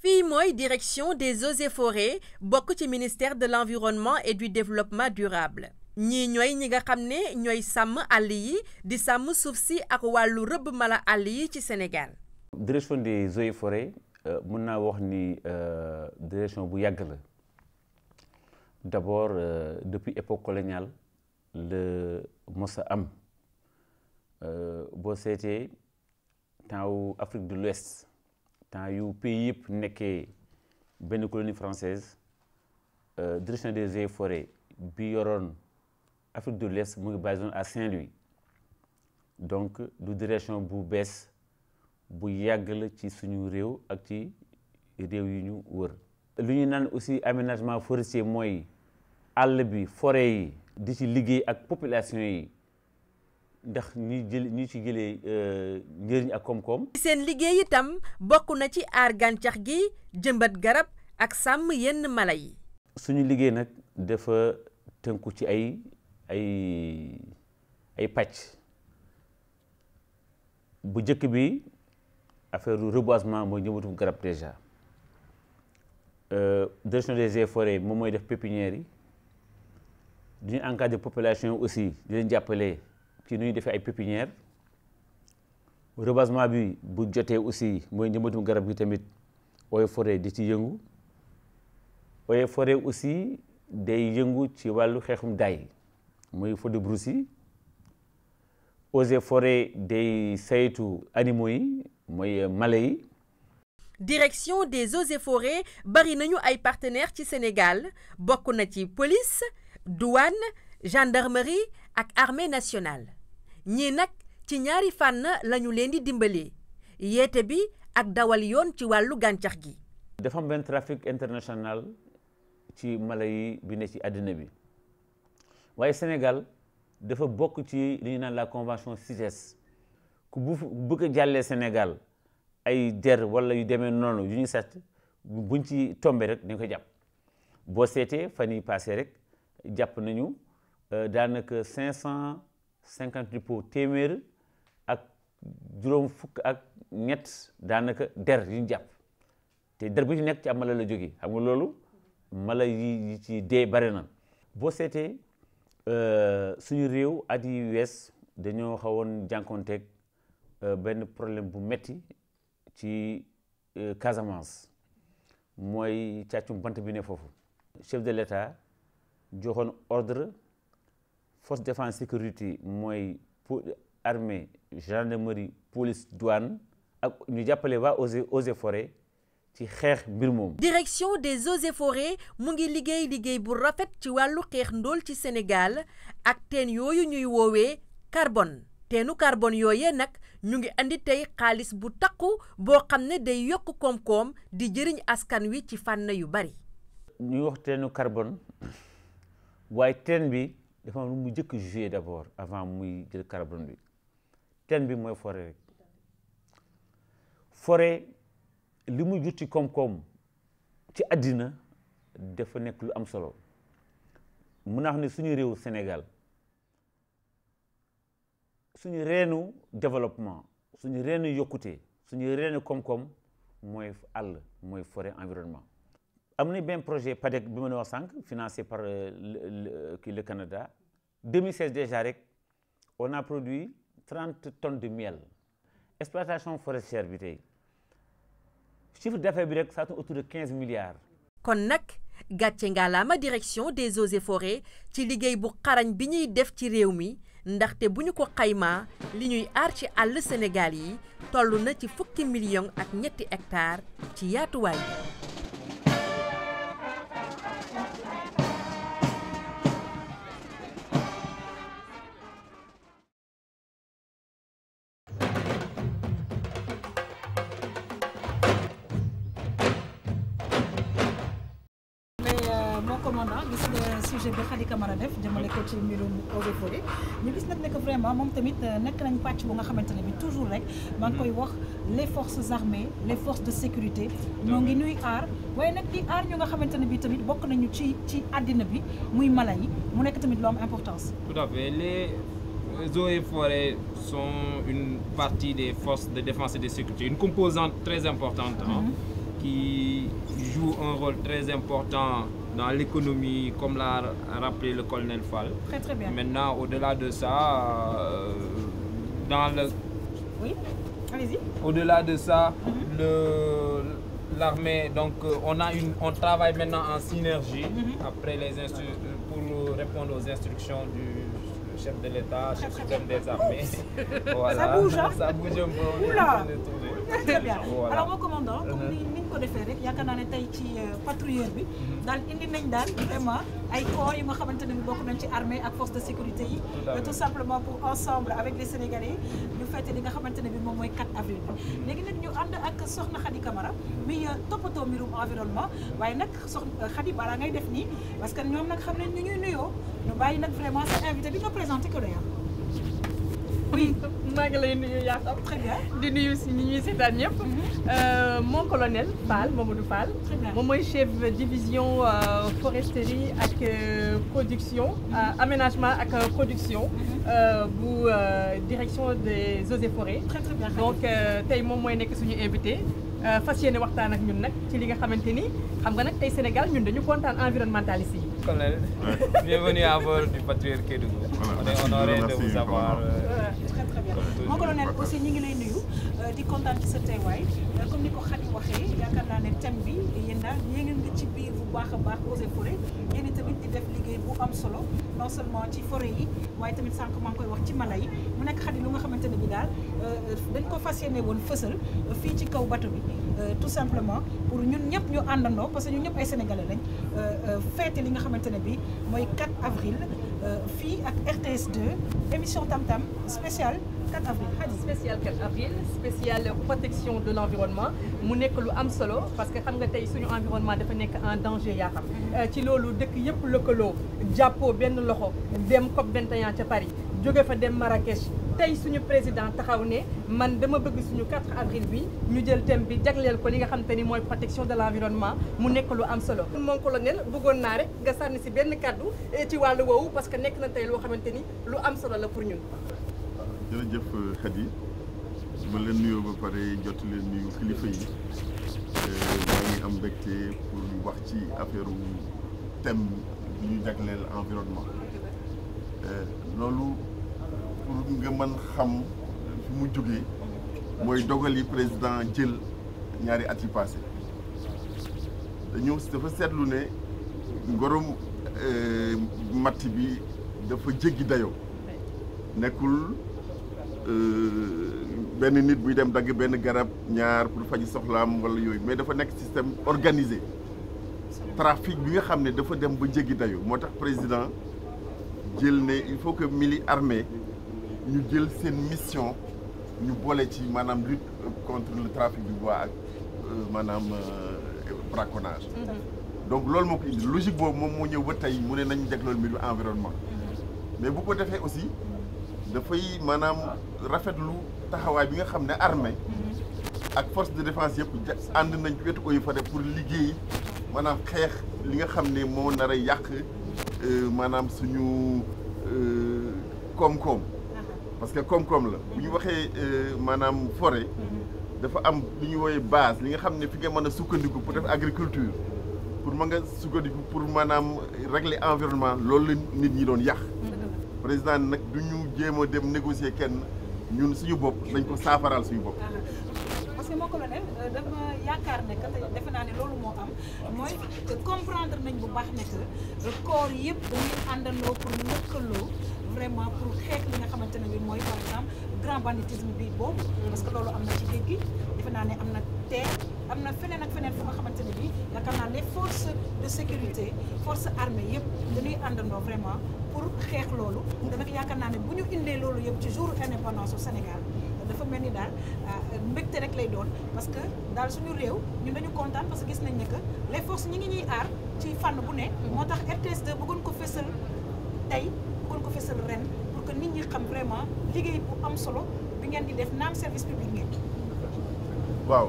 fii mooy direction des eaux et forêts bokk ci ministère de l'environnement et du développement durable ñii ñooy ñi nga xam ne ñooy sàmm àll yi di sàmm suuf si ak wàllu rëbb mala àll yi ci Sénégal. direction des eaux et forêts mën naa wax ni direction bu yàgg la d'abord depuis époque coloniale le mos a am boo seetee temps wu Afrique de l'Ouest temps yu pays yëpp nekkee benn colonie française direction des eaux et forêts bi yoroon Afrique de l'Ouest mu ngi basé à Saint-Louis donc du direction bu bees bu yàgg la ci suñu réew ak ci réew yu ñu wër. lu ñu naan aussi aménagement forestier mooy àll bi forêt yi di ci liggéey ak population yi ndax ñi ci jëlee njëriñ ak koom-koom. seen liggéey itam bokk na ci aar gàncax gi jëmbat garab ak sàmm yenn mala yi. suñu liggéey nag dafa tënku ci ay pàcc bu njëkk bi affaire reboisement mooy jëmbatu garab déjà direction des eaux et forêts moom mooy def pépinière yi duñu encadrer population aussi di leen jàppale ci nu ñuy defee ay pépinière reboisement bi bu jotee aussi mooy jëmbatu garab gi tamit eaux et forêts di ci yëngu eaux et forêts aussi day yëngu ci wàllu xeexum daay mooy feu de brousse yi eaux et forêts day saytu animaux yi mooy mala yi. direction des eaux et forêts bari nañu ay partenaires ci Sénégal bokk na ci police douane gendarmerie ak armée nationale ñii nag ci ñaari fànn lañu leen di dimbalee yeete bi ak dawal yoon ci wàllu gàncax gi. dafa am benn trafic international ci mala yi bi ne ci àddina bi waaye Sénégal dafa bokk ci li ñu naan la convention CITES ku bëgg a jàllee Sénégal ay der wala yu demee noonu yu ñu set buñ ci tombé rek dañ ko jàpp boo seetee fan yi passé rek jàpp nañu daanaka 550 dépôts téeméer ak juróom fukk ak ñett daanaka der yu ñu jàpp te der bu ci nekk ci am mala la jógee xam nga loolu mala yi ci dee bare na boo seetee suñu réew at yi wees dañoo xawoon jànkoonteeg benn problème bu metti ci Casamance mooy càccum bant bi ne foofu chef de l'État joxoon ordre force défense sécurité mooy armée gendarmerie police douane ak ñu jàppale waa eaux et forêts ci xeex mbir moom. direction des eaux et forêts mu ngi liggéey bu rafet ci wàllu xeex ndóol ci Sénégal ak teen yooyu ñuy woowee carbone teenu carbone yooyee nag ñu ngi andi tey xaalis bu takku boo xam ne day yokk koom-koom di jëriñ askan wi ci fànn yu bari. ñuy wax teenu carbone waaye teen bi dafa am lu mu njëkk joué d'abord avant muy jël carbone bi teen bi mooy forêt rek forêt. li mu jur ci koom-koom ci àddina dafa nekk lu am solo mun naa xam ne suñu réew Sénégal suñu reenu développement suñu reenu yokkute suñu reenu koom-koom mooy àll mooy forêt environnement. am na benn projet PADEC bi ma wax sànq financé par le Canada 2016 déjà rek on a produit 30 tonnes de miel exploitation forestière bi tey. chiffre d'affaires bi rek ça tourne autour de 15 milliards. kon nag gàcce ngalaama direction des eaux et forêts ci liggéey bu xarañ bi ñuy def ci réew mi ndaxte bu ñu ko xaymaa li ñuy aar ci àll Sénégal yi toll na ci fukki millions ak ñetti hectares ci yaatuwaay bi. gis nga sujet bi Khady Camara def jëmale ko ci mbirum eaux et forêts ñu gis nag ne que vraiment moom tamit nekk nañ pàcc bu nga xamante ne bi toujours rek maa ngi koy wax les forces armées les forces de sécurité ñoo ngi ñuy aar waaye nag di aar ñu nga xamante ne bi tamit bokk nañu ci àddina bi muy mala yi mu nekk tamit lu am importance. Tout à fait. Les eaux et forêts sont une partie des forces de défense et de sécurité, une composante très importante qui joue un rôle très important dans l'économie, comme l'a rappelé le colonel Fall. Très très bien. Maintenant, au-delà de ça, dans le... Oui, allez-y. Au-delà de ça, l'armée, donc on travaille maintenant en synergie après pour répondre aux instructions du chef de l'État, chef suprême des armées. Voilà. Ça bouge, hein? Ça bouge un peu. Oula. Très bien. Voilà. Alors mon commandant, comme ni ñu ko defee rek yaakaar naa ne tey ci patrouilleur bi daal indi nañ daal vraiment ay corps yu nga xamante ne bokk nañ ci armée ak force de sécurité yi tout simplement pour ensemble avec les Sénégalais ñu fête li nga xamante ne bi moom mooy 4 avril bi léegi nag ñu ànd ak soxna Khady Camara muy toppatoo mbirum environnement waaye nag soxna Khady balaa ngay def nii parce que ñoom nag xam nañ ñu ñuy nuyoo ñu bàyyi nag vraiment sa invité bi nga présenté ko d'ailleurs. Oui, maa ngi lay nuyu yaa xam. Très bien. di nuyu si ñi ñuy seetaan ñëpp. Mon colonel Fall Mamadou Fall. Très bien. moom mooy chef division foresterie ak production. aménagement ak production. bu direction des eaux et forêts. Très très bien. donc tey moom mooy nekk suñu invité. fas yéene waxtaan ak ñun nag ci li nga xamante ni xam nga nag tey Sénégal ñun dañu kontaan environnementaliste yi. Colonel, bienvenue à bord du patrouilleur Kédougou. On est honoré de vous avoir. Très très bien. Mon colonel aussi ñi ngi lay nuyu di kontaan ci sa teewaay comme ni ko Khady waxee yaakaar naa ne thème bi yéen daal yéen ngi ci biir bu baax a baax eaux et forêts yéen tamit di def liggéey bu am solo non seulement ci forêt yi waaye tamit sànq maa ngi koy wax ci mala yi mu nekk Khady lu nga xamante ne bi daal dañ ko fas yéene woon fësal fii ci kaw bateau bi tout simplement pour ñun ñëpp ñu àndandoo parce que ñun ñëpp ay sénégalais lañ fête li nga xamante ne bi mooy 4 avril fii ak RTS 2 émission Tam Tam spéciale 4 avril. spécial 4 avril spécial protection de l'environnement mu nekk lu am solo parce que xam nga tey suñu environnement dafa nekk en danger yaa xam ci loolu dëkk yëpp lëkkaloo jàppoo benn loxo dem COP 21 ca Paris jóge fa dem Marrakech tey suñu président taxaw ne man dama bëgg suñu 4 avril bi ñu jël thème bi jagleel ko li nga xam te ni mooy protection de l'environnement mu nekk lu am solo. mon colonel bëggoon naa rek nga sànni si benn kàddu ci wàllu woowu parce que nekk na tey loo xamante ni lu am solo la pour ñun. jërëjëf Khady ma leen nuyoo ba pare jot leen nuyu kilifa yi maa ngi am mbégte pour wax ci affaire thème bi ñu jagleel environnement loolu pour nga mën xam fi mu jógee mooy dogal yi président jël ñaari at yi passé dafa seetlu ne ngorom matt bi dafa jéggi dayoo nekkul benn nit buy dem dagg benn garab ñaar pour faji soxlaam wala yooyu mais dafa nekk système organisé trafic bi nga xam ne dafa dem ba jéggi dayo moo tax président jël ne il faut que armée ñu jël seen mission ñu boole ci maanaam lutte contre le trafic du bois ak maanaam braconnage donc loolu moo ko indi logique boobu moom moo ñëw ba tey mu ne nañu jaglool mbiru environnement mais bu ko defee aussi dafay maanaam rafetlu taxawaay bi nga xam ne armée ak force de défense yëpp ànd nañ ci wetu Eaux et Forêts pour liggéey maanaam xeex li nga xam ne moo nar a yàq maanaam suñu koom-koom parce que koom-koom la bu ñu waxee maanaam forêt dafa am lu ñuy woowee base li nga xam ne fi nga mën a sukkandiku pour def agriculture pour mën nga sukkandiku pour maanaam régler environnement loolu la nit ñi doon yàq président nag du ñu jéem a dem négocier kenn ñun suñu bopp nañ ko saafaraal suñu bopp. parce que mon colonel dama yaakaar ne que defe naa ne loolu moo am mooy comprendre nañ bu baax ne que corps yëpp dañuy àndandoo pour lëkkaloo vraiment pour xeex li nga xamante ne bi mooy par exemple grand banditisme bi boobu parce que loolu am na ci géej gi defe naa ne am na terre am na feneen ak feneen fu nga xamante ne bi yaakaar naa les forces de sécurité forces armées yëpp dañuy àndandoo vraiment pour xeex loolu te nag yaakaar naa ne bu ñu indee loolu yëpp ci jour indépendance au Sénégal dafa mel ni daal mbégte rek lay doon parce que daal suñu réew ñun dañu kontaan parce que gis nañ ne que les forces ñi ngi ñuy aar ci fànn bu ne moo tax RTS2 bëggoon ko fësal tey bëggoon ko fësal ren pour que nit ñi xam vraiment liggéey bu am solo bi ngeen di def naam service public ngeen. waaw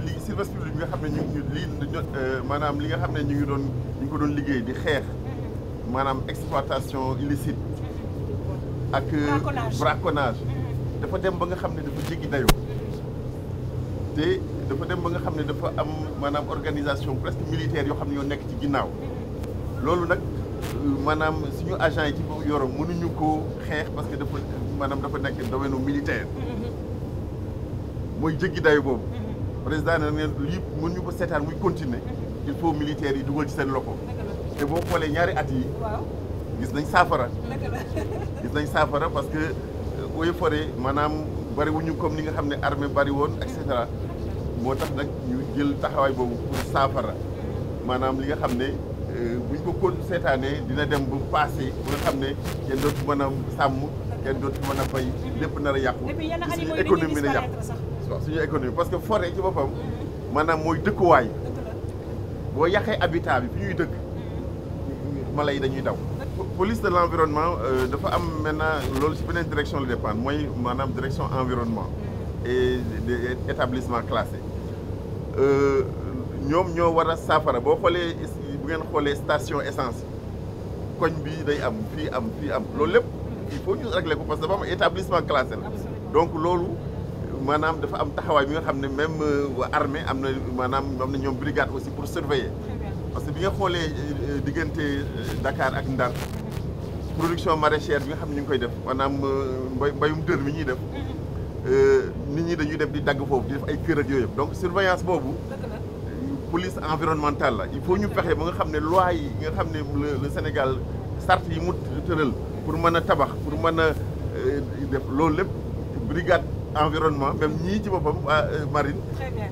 li service public bi nga xam ne ñu ngi lii maanaam li nga xam ne ñu ngi ko doon liggéey di xeex maanaam exploitation illicite ak braconnage dafa dem ba nga xam ne dafa jéggi dayoo te dafa dem ba nga xam ne dafa am maanaam organisation presque militaire yoo xam ne ñoo nekk ci ginnaaw loolu nag maanaam suñu agent yi ci boobu yoro mënuñu ko xeex parce que dafa nekk domaine militaire mooy jéggi dayo boobu président ne lii mën ñu ko seetaan muy continuer il faut militaires yi dugal ci seen loxo te boo xoolee ñaari at yi gis nañ saafara parce que eaux et forêt maanaam bariwuñu comme ni nga xam ne armée bari woon et cetera moo tax nag ñu jël taxawaay boobu pour saafara maanaam li nga xam ne buñ ko kon seetaanee dina dem ba passé bu nga xam ne kenn dootu mën a sàmm kenn dootu mën a bay lépp nar a yàqu suñu économie na yàqu waaw suñu économie parce que forêt ci boppam maanaam mooy dëkkuwaay boo yàqee habitat bi fi ñuy dëkk mala yi dañuy daw police de l'environnement dafa am maintenant loolu ci beneen direction la dépendre mooy maanaam direction environnement et des établissements classés ñoom ñoo war a saafara boo xoolee bu ngeen xoolee station essence koñ bi day am fii am loolu lépp il faut ñu régler ko parce que dafa am établissement classé la donc loolu maanaam dafa am taxawaay bi nga xam ne même armée am na maanaam am na ñoom brigade aussi pour surveiller parce que bi nga xoolee diggante Dakar ak Ndar production maraîchère bi nga xam ne ñu ngi koy def maanaam mbayum dër mi ñuy def nit ñi dañuy def di dagg foofu di def ay kër ak yooyu yëpp donc surveillance boobu police environnementale la il faut ñu fexe ba nga xam ne loi yi nga xam ne le Sénégal sart yi mu tëral pour mën a tabax pour mën a def loolu lépp brigade environnement même ñii ci boppam marine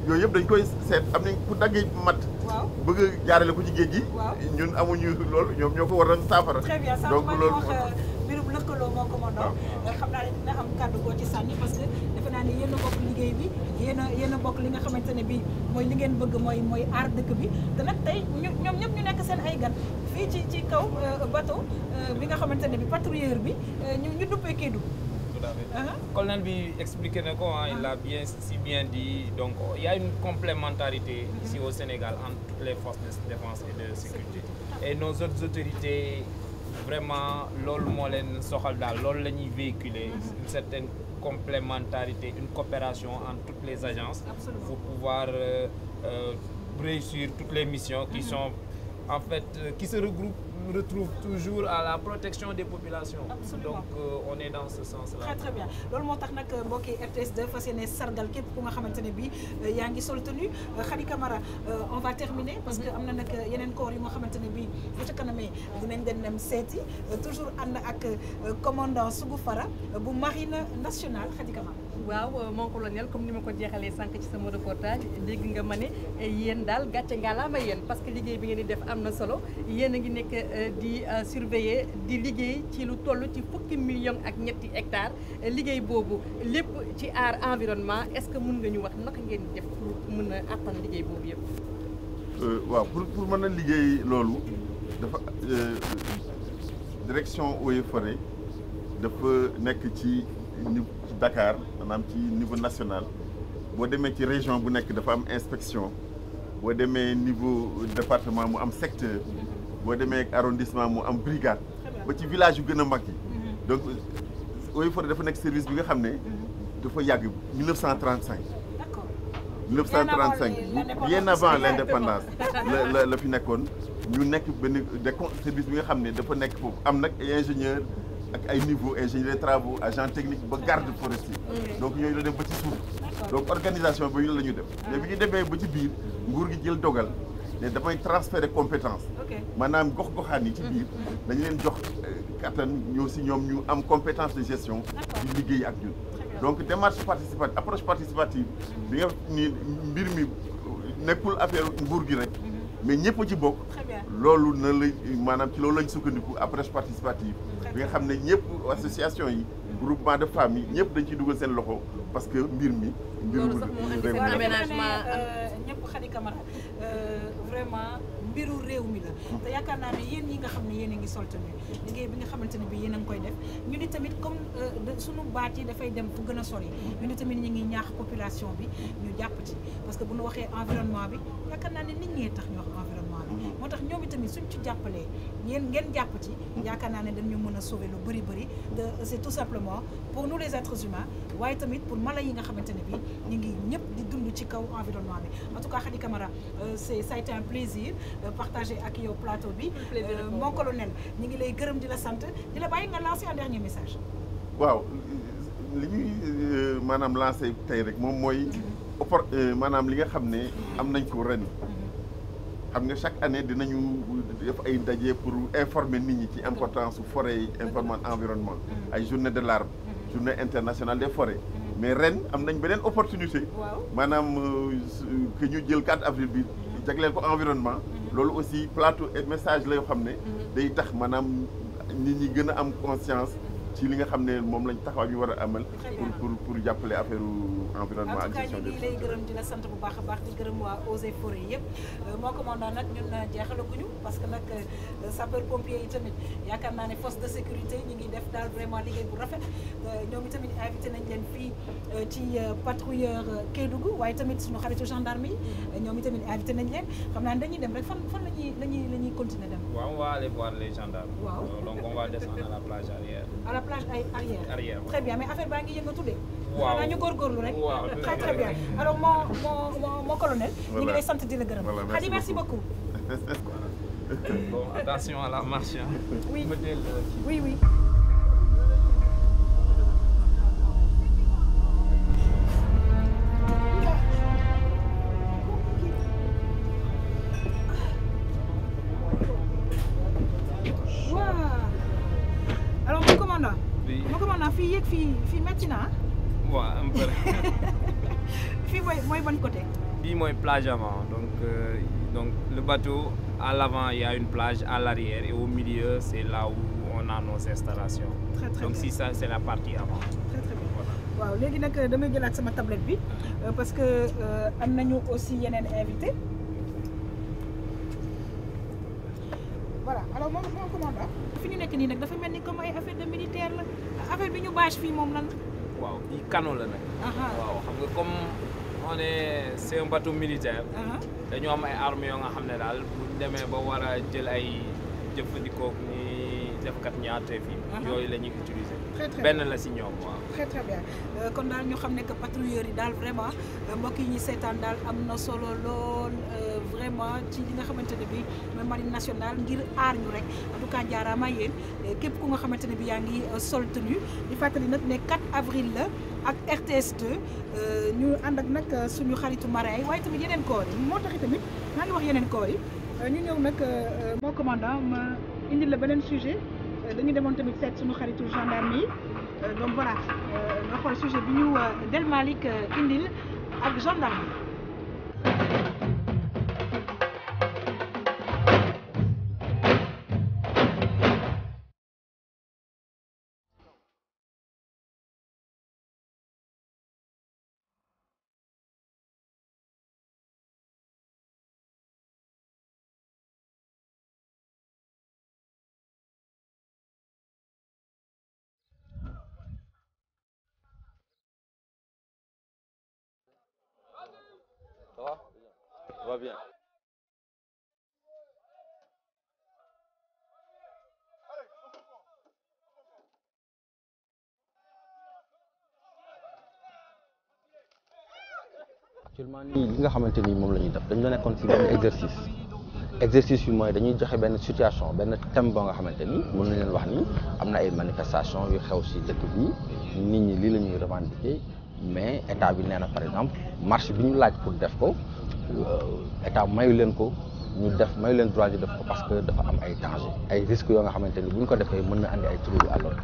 yooyu yëpp dañ koy seet am nañ ku daggee mat bëgg a jaarale ko ci géej gi ñun amuñu loolu ñoom ñoo ko war a saafara donc loolu mbirum lëkkaloo moo commandant xam naa ne dina am kàddu goo ci sànni parce que defe naa ne yéen a bokk liggéey bi yéen a bokk li nga xamante ne bi mooy li ngeen bëgg mooy aar dëkk bi te nag tey ñoom ñëpp ñu nekk seen ay gan fii ci kaw bateau bi nga xamante ne bi patrouilleur bi ñu duppee Kédougou. Tout à fait. Colonel bi expliqué na ko il l'a si bien dit donc il y a une complémentarité ici au Sénégal entre toutes les forces de défense et de sécurité et nos autres autorités vraiment loolu moo leen soxal daal loolu la ñuy véhiculer une certaine complémentarité une coopération entre toutes les agences pour pouvoir réussir toutes les missions qui sont en fait qui se retrouvent toujours à la protection des populations. Absolument. Donc on est dans ce sens-là. Très très bien loolu moo tax nag mbokki RTS 2 fas yéene sargal képp ku nga xamante ne bii yaa ngi sol tenue Khady Camara on va terminer parce que am na nag yeneen corps yu nga xamante ne bii bu ca kanamee dinañ dem seeti toujours ànd ak commandant Sougou Fara bu marine nationale Khady Camara. waaw mon colonel comme ni ma ko jeexalee sànq ci sama reportage dégg nga ma ne yéen daal gàcce ngalaama yéen parce que liggéey bi ngeen di def am na solo yéen a ngi nekk di surveiller di liggéey ci lu toll ci fukki millions ak ñetti hectares liggéey boobu lépp ci aar environnement est-ce que mën nga ñu wax naka ngeen def pour mën a attan liggéey boobu yëpp. waaw pour mën a liggéey loolu dafa direction eaux et forêts dafa nekk ci Dakar maanaam ci niveau national boo demee ci région bu nekk dafa am inspection boo demee niveau département mu am secteur boo demee arrondissement mu am brigade ba ci village yu gën a mag yi donc eaux et forêts dafa nekk service bi nga xam ne dafa yàgg 1935 bien avant l'indépendance la fi nekkoon ñu nekk benn service bi nga xam ne dafa nekk foofu am nag ay ingénieur ak ay niveau ingénieur des travaux agent technique ba garde forestier donc ñooñu la dem ba ci suuf donc organisation ba ñu la ñu def mais bi ñu demee ba ci biir nguur gi jël dogal ne damay transférer compétence maanaam gox-goxaan yi ci biir dañu leen jox kattan ñoo si ñoom ñu am compétence de gestion di liggéey ak ñun donc démarche participative approche participative bi nga ni mbir mi nekkul affaire nguur gi rek mais ñëpp ci bokk loolu na la maanaam ci loolu lañ sukkandiku approche participative bi nga xam ne ñëpp association yi groupement de femmes yi ñëpp dañ ciy dugal seen loxo parce que mbir mi mbiru aménagement ñëpp Khady Camara vraiment mbiru réew mi la te yaakaar naa ne yéen yi nga xam ne yéen a ngi sol tamit liggéey bi nga xamante ne bi yéen a ngi koy def ñu ni tamit comme suñu baat yi dafay dem fu gën a sori ñu ni tamit ñu ngi ñaax population bi ñu jàpp ci parce que bu ñu waxee environnement bi yaakaar naa ne nit ñee tax ñu wax environnement bi moo tax ñoom itamit suñ ci jàppalee ngeen jàpp ci yaakaar naa ne dañu mën a sauver lu bëri c'est tout simplement pour nous les êtres humains waaye tamit pour mala yi nga xamante ne bi ñu ngi ñëpp di dund ci kaw environnement bi en tout cas Khady Camara ça a été un plaisir partager ak yow plateau bi mon colonel ñu ngi lay gërëm di la sant di la bàyyi nga lancer un dernier message. waaw li ñuy maanaam lancer tey rek moom mooy maanaam li nga xam ne am nañ ko ren xam nga chaque année dinañu def ay ndaje pour informer nit ñi ci importance su forêt yi informer environnement ay journée de l'arbre journée internationale des forêts mais ren am nañ beneen opportunité maanaam que ñu jël 4 avril bi jagleel ko environnement loolu aussi plateau et message la yoo xam ne day tax maanaam nit ñi gën a am conscience ci li nga xam ne moom lañ taxawaay bi war a amal pour jàppale affaire environnement ak gestion des ñu lay gërëm di la sant bu baax a baax di gërëm waa Eaux et Forêts yëpp moo commandant nag ñun jeexalaguñu parce que nag sapeur pompier yi tamit yaakaar naa ne force de sécurité ñu ngi def daal vraiment liggéey bu rafet ñoom itamit invité nañ leen fii ci patrouilleur Kédougou waaye tamit suñu xaritu gendarme yi ñoom itamit invité nañ leen xam naa ne dañuy dem rek fan la ñuy continuer dem. waaw on va aller voir les gendarmes. waaw donc on va descendre à la plage arrière. à la plage arrière. waaw. Très bien mais affaire baa ngi yëngatu de. waaw xanaa ñu góorgóorlu rek. waaw très bien alors mon colonel. ñu ngi lay sant di la gërëm. Khady merci beaucoup. Bon, attention à la marche. Oui. Oui. Alors mon commandant. Oui. Mon commandant fii yéeg fii métti na waaw un peu. fii mooy ban côté. Bii mooy plage avant donc le bateau à l'avant il y a une plage à l'arrière et au milieu c'est là où on a nos installations. Très donc bien. si ça c'est la partie avant. Très bien. waaw léegi nag damay jëlaat sama tablette bi parce que am nañu aussi yeneen invité. Voilà alors mon commandant. fi ñu nekk nii nag dafa mel ni comme ay affaire de militaire la affaire bi ñu bâche fii moom lan. waaw bii canot la nag. waaw xam nga comme on est c'est un bateau militaire. dañoo am ay armes yoo nga xam ne daal bu demee ba war a jël ay jëfandikoo ni defkat ñaatee fi yooyu la ñuy utiliser. benn la si ñoom waaw. très bien kon daal ñu xam ne que patrouilleurs yi daal vraiment mbokk yi ñuy seetaan daal am na solo lool vraiment ci li nga xamante ne bi mooy marine nationale ngir aar ñu rek en tout cas jaaraama yéen képp ku nga xamante ne bi yaa ngi sol tenue di fàttali nag ne 4 avril la ak RTS 2 ñu ànd ak nag suñu xaritu marin yi waaye tamit yeneen corps yi moo taxi tamit maa ngi wax yeneen corps yi ñu ñëw nag mon commandant ma indil la beneen sujet dañu demoon tamit seet suñu xaritu gendarme yi donc voilà nga xool sujet bi ñu Del Malick indil ak gendarme yi. Ça va? Ça va bien. actuellement nii li nga xamante ni moom la ñuy def dañu la nekkoon ci benn exercice bi mooy dañuy joxe benn situation benn thème boo nga xamante ni mën nañ leen wax ni am na ay manifestation yu xew ci dëkk bi nit ñi lii la ñuy revendiquer mais état bi nee na par exemple marche bi ñu laaj pour def ko état mayu leen ko ñu def mayu leen droit ñu def ko parce que dafa am ay danger ay risques yoo nga xamante ni bu ñu ko defee mën na andi ay troubles à l'ordre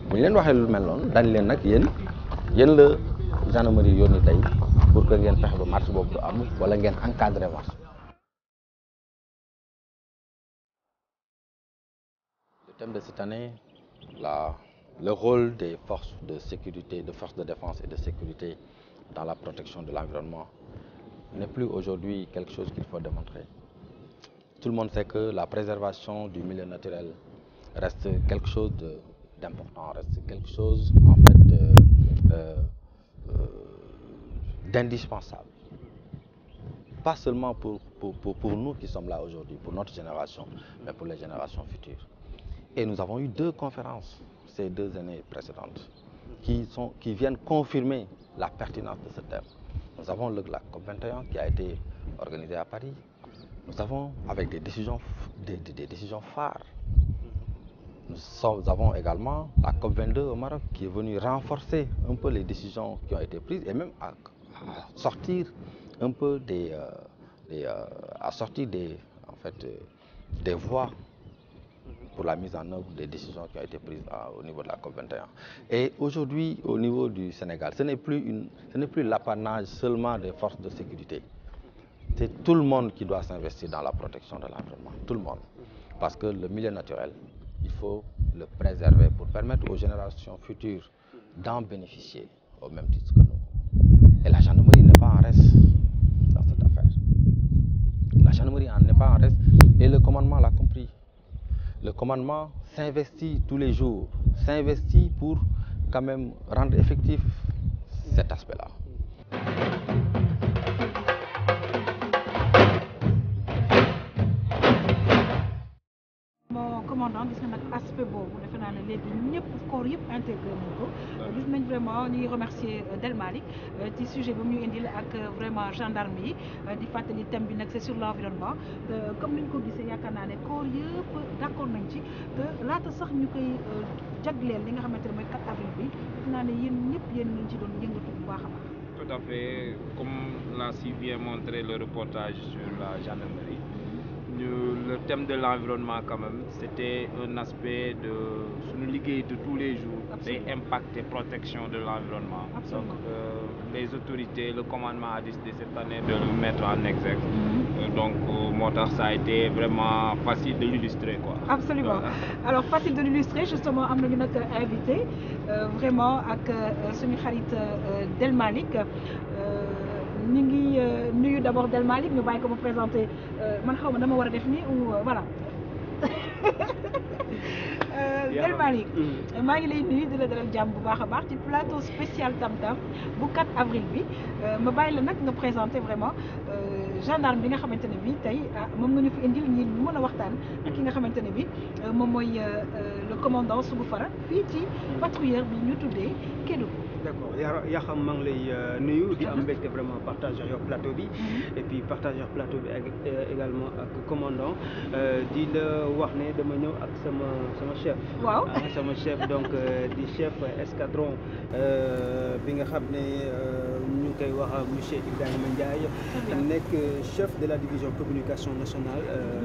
bu ñu leen waxee lu mel noonu dañ leen nag yéen la gendarmerie yónni tey pour que ngeen fexe ba marche boobu du am wala ngeen encadrer marche. Le thème de cette année, le rôle des forces de sécurité, de forces de défense et de sécurité dans la protection de l'environnement n'est plus aujourd'hui quelque chose qu'il faut démontrer. Tout le monde sait que la préservation du milieu naturel reste quelque chose d'important, reste quelque chose en fait d'indispensable. Pas seulement pour nous qui sommes là aujourd'hui, pour notre génération, mais pour les générations futures. Et nous avons eu 2 conférences ces 2 années précédentes qui viennent confirmer la pertinence de ce thème. Nous avons la COP21 qui a été organisée à Paris. Nous avons, avec des décisions phares, nous avons également la COP22 au Maroc qui est venue renforcer un peu les décisions qui ont été prises et même sortir un peu à sortir des voies pour la mise en œuvre des décisions qui ont été prises au niveau de la COP21. Et aujourd'hui, au niveau du Sénégal, ce n'est plus l'apanage seulement des forces de sécurité. C'est tout le monde qui doit s'investir dans la protection de l'environnement, tout le monde. Parce que le milieu naturel, il faut le préserver pour permettre aux générations futures d'en bénéficier au même titre que nous. Et la gendarmerie n'est pas en reste dans cette affaire. La gendarmerie n'est pas en reste et le commandement l'a compris. Le commandement s'investit tous les jours, s'investit pour quand même rendre effectif cet aspect-là. Commandant gis nga nag aspect boobu defe naa ne léegi ñëpp corps yëpp intégré nañ ko gis nañ vraiment ñuy remercier Del Malick ci sujet bi mu ñu indil ak vraiment gendarme yi di fàttali thème bi nag c'est sur l'environnement comme niñ ko gisee yaakaar naa ne corps yëpp d'accord nañ ci te laata sax ñu koy jagleel li nga xamante ne mooy 4 avril bi defe naa ne yéen ñëpp yéen ngi ci doon yëngatu bu baax a baax. Tout à fait, comme l'a si bien montré le reportage sur la gendarmerie. Le thème de l'environnement quand même, c'était un aspect de suñu liggéey de tous les jours, des impacts et protection de l'environnement. Donc les autorités, le commandement a décidé cette année de le mettre en exergue. Donc ça a été vraiment facile de l'illustrer quoi. Absolument. Alors facile de l'illustrer, justement am nañu nag invité vraiment ak suñu xarit Del Malick. ñu ngi nuyu d'abord Del Malick ñu bàyyi ko mu présenté man xaw ma dama war a def nii ou voilà Del Malick maa ngi lay nuyu di la dalal jàmm bu baax a baax ci plateau spécial Tam Tam bu 4 avril bi ma bàyyi la nag nga présenté vraiment gendarme bi nga xamante ne bi tey moom nga ñu fi indil ñi ñu mën a waxtaan ak ki nga xamante ne bi moom mooy le commandant Sougou Fara fii ci patrouilleur bi ñu tuddee Kédougou. D'accord yaa xam maa ngi lay nuyu di am mbégte vraiment partager yow plateau bi et puis partager plateau bi également ak commandant di la wax ne dama ñëw ak sama chef. waaw sama chef donc di chef escadron bi nga xam ne ñu ngi koy wax monsieur Ibrahima Ndiaye nekk chef de la division communication nationale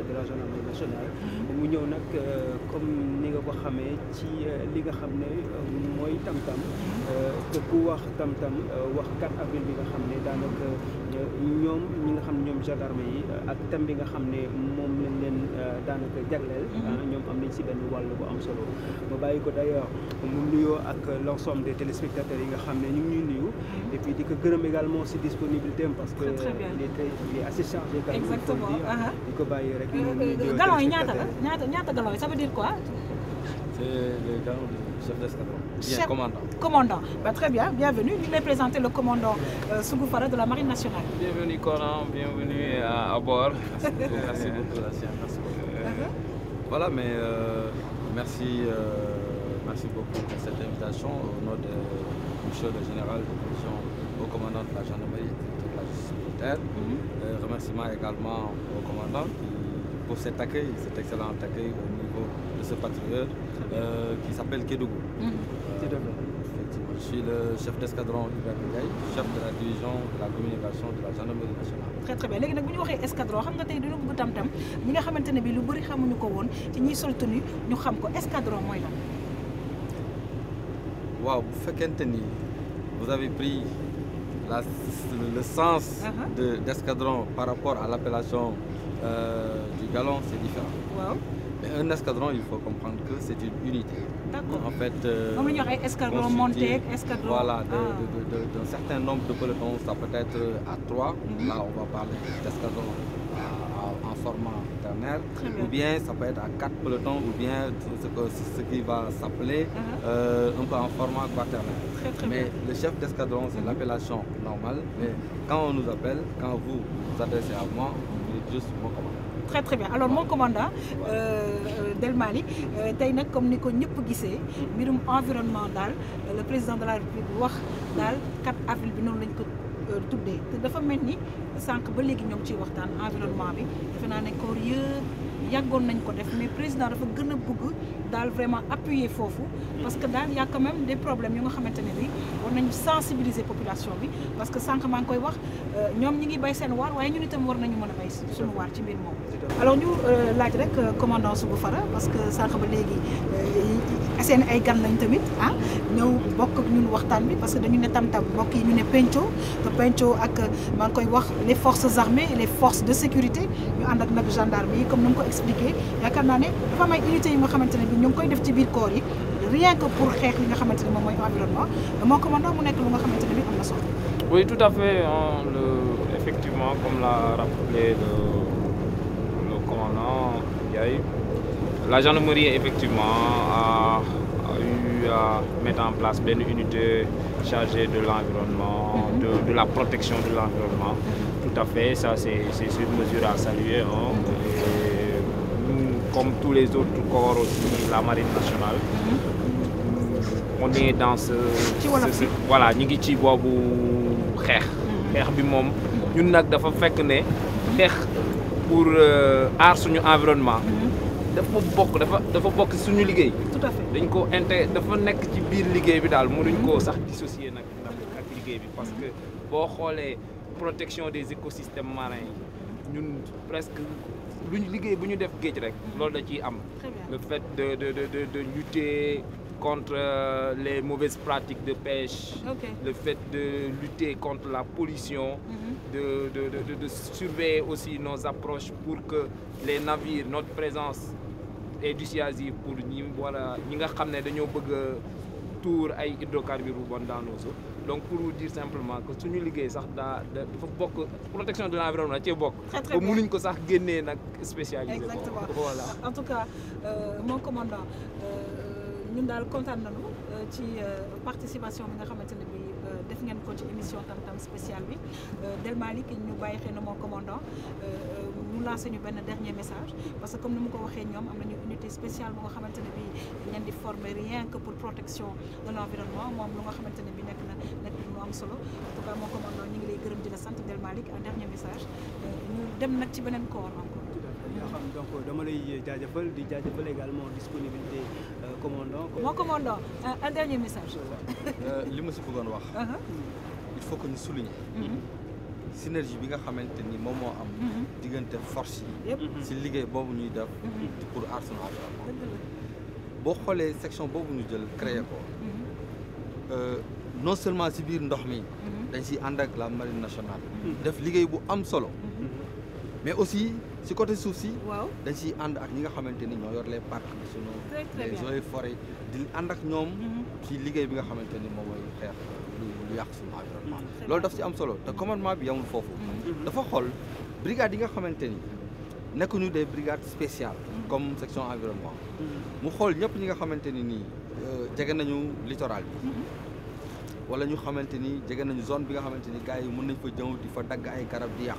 de la gendarmerie nationale mu ñëw nag comme ni nga ko xamee ci li nga xam ne mooy Tam Tam. te ku wax Tam Tam wax 4 avril bi nga xam ne daanaka ñoom ñi nga xam ne ñoom gendarme yi ak thème bi nga xam ne moom lañ leen daanaka jagleel. ñoom am nañ si benn wàll bu am solo. ma bàyyi ko d'ailleurs mu nuyoo ak l'ensemble des téléspectateurs yi nga xam ne ñu ngi ñuy nuyu. et puis di ko gërëm également si disponibilité am parce que il est assez chargé. exactement di ko bàyyi rek. galon yi ñaata la ñaata galon yi ça veut dire quoi. C'est le galon du chef d'escadron. Bien, commandant. Commandant. Bah, très bien, bienvenue. Je vais présenter le commandant Sougou Fara de la Marine nationale. Bienvenue Coran, bienvenue à bord. Merci beaucoup la sienne, merci beaucoup. Voilà, mais merci beaucoup pour cette invitation au nom de monsieur le général de division au commandant de la gendarmerie de la justice militaire. Remerciements également au commandant pour cet accueil, cet excellent accueil au niveau de ce patrouilleur qui s'appelle Kédougou. Effectivement, je suis le chef d'escadron Ibrahima Ndiaye, chef de la division de la communication de la gendarmerie nationale. Très très bien léegi nag bu ñu waxee escadron xam nga tey dañoo bëgg Tam Tam ñi nga xamante ne bi lu bëri xamuñu ko woon ci ñiy sol tenue ñu xam ko escadron mooy lan. waaw bu fekkente ni vous avez pris le sens d'escadron par rapport à l'appellation du galon, c'est différent. Wow. Mais un escadron, il faut comprendre que c'est une unité. D'accord. En fait, il y a escadron monté, escadron. Voilà, d'un certain nombre de pelotons, ça peut être à 3. Là, on va parler d'escadron en format ternaire. Ou bien ça peut être à 4 pelotons, ou bien ce qui va s'appeler un peu en format quaternaire. Mais le chef d'escadron, c'est l'appellation normale. Mais quand on nous appelle, quand vous vous adressez à moi, vous dites juste mon commandant. Très très bien alors mon commandant Del Malick tey nag comme ni ko ñëpp gisee mbirum environnement daal le président de la République wax daal 4 avril bi noonu lañ ko tuddee te dafa mel ni sànq ba léegi ñoo ngi ciy waxtaan environnement bi defe naa ne koor yëpp yàggoon nañ ko def mais président dafa gën a bëgg daal vraiment appuyer foofu parce que daal y a quand même des problèmes yu nga xamante ne bi war nañu sensibiliser population bi parce que sànq maa ngi koy wax ñoom ñi ngi bay seen waar waaye ñun itam war nañu mën a bay suñu waar ci mbir moom. alors ñu laaj rek commandant Sougou Fara parce que sànq ba léegi seen ay gan lañ tamit ñëw bokk ak ñun waxtaan bi parce que dañu ne tam-tam mbokk yi ñu ne penco te penco ak maa ngi koy wax les forces armées et les forces de sécurité ñu ànd ak nag gendarme yi comme ni mu ko expliqué yaakaar naa ne dafa am ay unités yi nga xamante ne bi ñu ngi koy def ci biir corps yi rien que pour xeex li nga xamante ne moom mooy environnement mon commandant mu nekk lu nga xamante ne bi am na solo. Oui, tout à fait. Effectivement, comme l'a rappelé le commandant Ndiaye, la gendarmerie effectivement a eu à mettre en place une unité chargée de l'environnement, de la protection de l'environnement. Tout à fait, ça c'est une mesure à saluer. Et nous, comme tous les autres corps aussi, la Marine nationale, on est dans voilà, ñu ngi ci boobu xeex bi moom ñun nag dafa fekk ne xeex pour aar suñu environnement dafa bokk suñu liggéey. tout à fait dañ ko dafa nekk ci biir liggéey bi daal mënuñ koo sax dissocier nag ak liggéey bi parce que boo xoolee protection des écosystèmes marins yi ñun presque luñ liggéey bu ñu def géej rek loolu da ciy am. Le fait de lutter contre les mauvaises pratiques de pêche, le fait de lutter contre la pollution, de surveiller aussi nos approches pour que les navires, notre présence est dissuasive pour ñi nga xam ne dañoo bëgg a tuur ay hydrocarbures bon dans nos eaux. Donc pour vous dire simplement que suñu liggéey sax dafa bokk protection de l'environnement cee bokk. ba mënuñ ko sax génnee nag spécialisé. Exactement. Voilà. En tout cas mon commandant ñun daal kontaan nañu ci participation bi nga xamante ne bi def ngeen ko ci émission tam-tam spéciale bi Del Malick ñu bàyyi xëy na mon commandant mu lancé ñu benn dernier message parce que comme ni mu ko waxee ñoom am nañu unité spéciale bu nga xamante ne bi ngeen di former rien que pour protection de l'environnement moom lu nga xamante ne bi nekk lu am solo en tout cas mon commandant ñu ngi lay gërëm di la sant Del Malick un dernier message ñu dem nag ci beneen corps encore. donc dama lay jaajëfal di jaajëfal également disponibilité commandant. mon commandant un dernier message. li ma si bëggoon wax. il faut que ñu souligner. synergie bi nga xamante ni moom moo am. diggante force yi. si liggéey boobu ñuy def. pour aar sunu environnement. boo xoolee section boobu ñu jël créé ko. non seulement si biir ndox mi. dañ siy ànd ak la marine nationale. def liggéey bu am solo. mais aussi si côté suuf si. dañ siy ànd ak ñi nga xamante ni ñoo yor les parcs nationaux. les eaux et forêts di ànd ak ñoom. ci liggéey bi nga xamante ni moom mooy xeex lu yàq suñu environnement. loolu daf si am solo te commandement bi yamul foofu. dafa xool brigades yi nga xamante ni nekkuñu des brigades spéciales. comme section environnement. mu xool ñëpp ñi nga xamante ni nii jege nañu littoral bi. wala ñu xamante ni jege nañu zone bi nga xamante ni gars yi mën nañ fa jëw di fa dagg ay garab di yàq.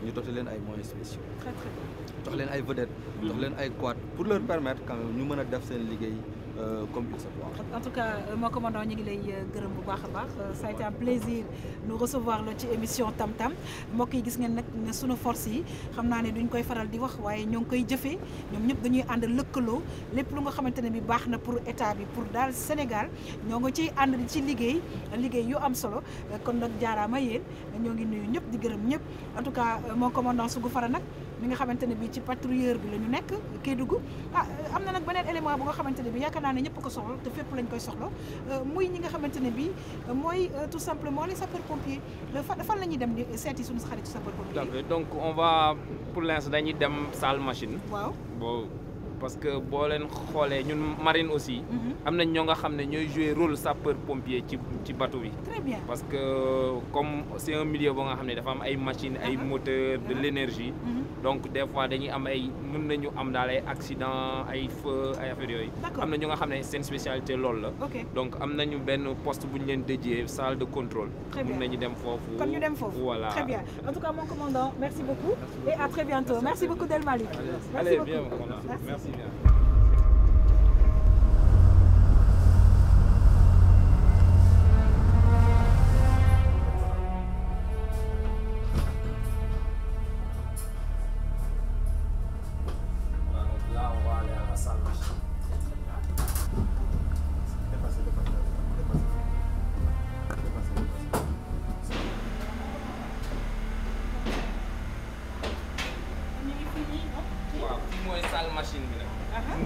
ñu doté leen ay moyens spéciaux. jox leen ay vedettes. jox leen ay quad pour leur permettre quand même ñu mën a def seen liggéey comme il se doit. En tout cas mon commandant ñu ngi lay gërëm bu baax a baax ça a été un plaisir nous recevoir la ci émission Tam Tam mbokk yi gis ngeen nag ne sunu force yi xam naa ne duñ koy faral di wax waaye ñoo ngi koy jëfee ñoom ñëpp dañuy ànd lëkkaloo lépp lu nga xamante ne bi baax na pour état bi pour daal Sénégal ñoo ngi ciy ànd ci liggéey yu am solo kon nag jaaraama yéen ñoo ngi nuyu ñëpp di gërëm ñëpp en tout cas mon commandant Sougou Fara nag mi nga xamante ne bi ci patrouilleur bi la ñu nekk Kédougou am na nag beneen élément bu nga xamante ne bi yaakaar naa ne ñëpp ko soxla te fépp lañ koy soxla muy ñi nga xamante ne bi mooy tout simplement les sapeurs pompiers fan la ñuy dem di seeti suñu xarit sapeurs pompiers. Donc on va pour l'instant dañuy dem salle machine. waaw parce que boo leen xoolee ñun marine aussi. am nañ ñoo nga xam ne ñooy jouer rôle sapeur pompier ci bateau bi. très bien parce que comme c'est un milieu boo nga xam ne dafa am ay machines ay moteurs de l'énergie. donc des fois dañuy am ay mën nañu am daal ay accident ay feu ay affaires yooyu. am na ñu nga xam ne seen spécialité loolu la. donc am nañu benn poste bu ñu leen dédié salle de contrôle. très bien mën nañu dem foofu. kon ñu dem foofu voilà. très bien en tout cas mon commandant merci beaucoup et à très bientôt merci beaucoup Del Malick. Allez bien mon commandant merci bien.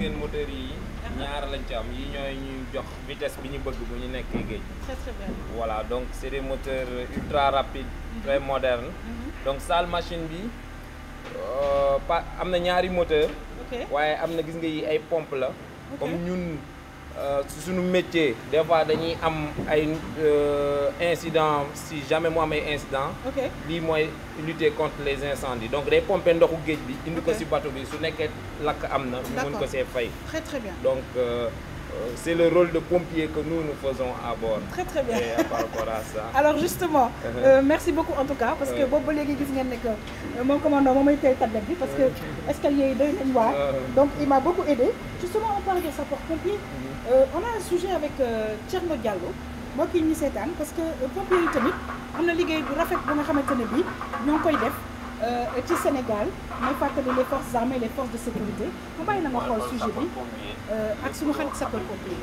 ngeen moteur yi ñaar lañ ci am yi ñooy ñuy jox vitesse bi ñu bëgg bu ñu nekkee géej. Très très bien. Voilà donc c'est des moteurs ultra rapides très modernes. Donc salle machine bi am na ñaari moteur. waaye am na gis nga yi ay pompe la. comme ñun ci suñu métier des fois dañuy am ay incident si jamais mu am ay incident. lii mooy lutter contre les incendies donc day pomper ndoxu géej bi indi ko ci bateau bi su nekkee lakk am na ñu mën ko see fay. Très très bien. Donc c'est le rôle de pompier que nous faisons à bord. Très très bien. Et par rapport à ça. Alors justement, merci beaucoup en tout cas parce que boobu ba léegi gis ngeen ne que mon commandant moom mooy tey tablette bi parce que escalier yi doy nañ waar. Donc il m'a beaucoup aidé. Justement on parle de sapeurs-pompiers. On a un sujet avec Thierno Diallo moo kii ñu seetaan parce que pompiers yi tamit am na liggéey bu rafet bu nga xamante ne bii ñoo ngi koy def ci Sénégal may fàttali les forces armées les forces de sécurité mu bàyyi la nga xool sujet bi ak suñu xarit sapeurs-pompiers.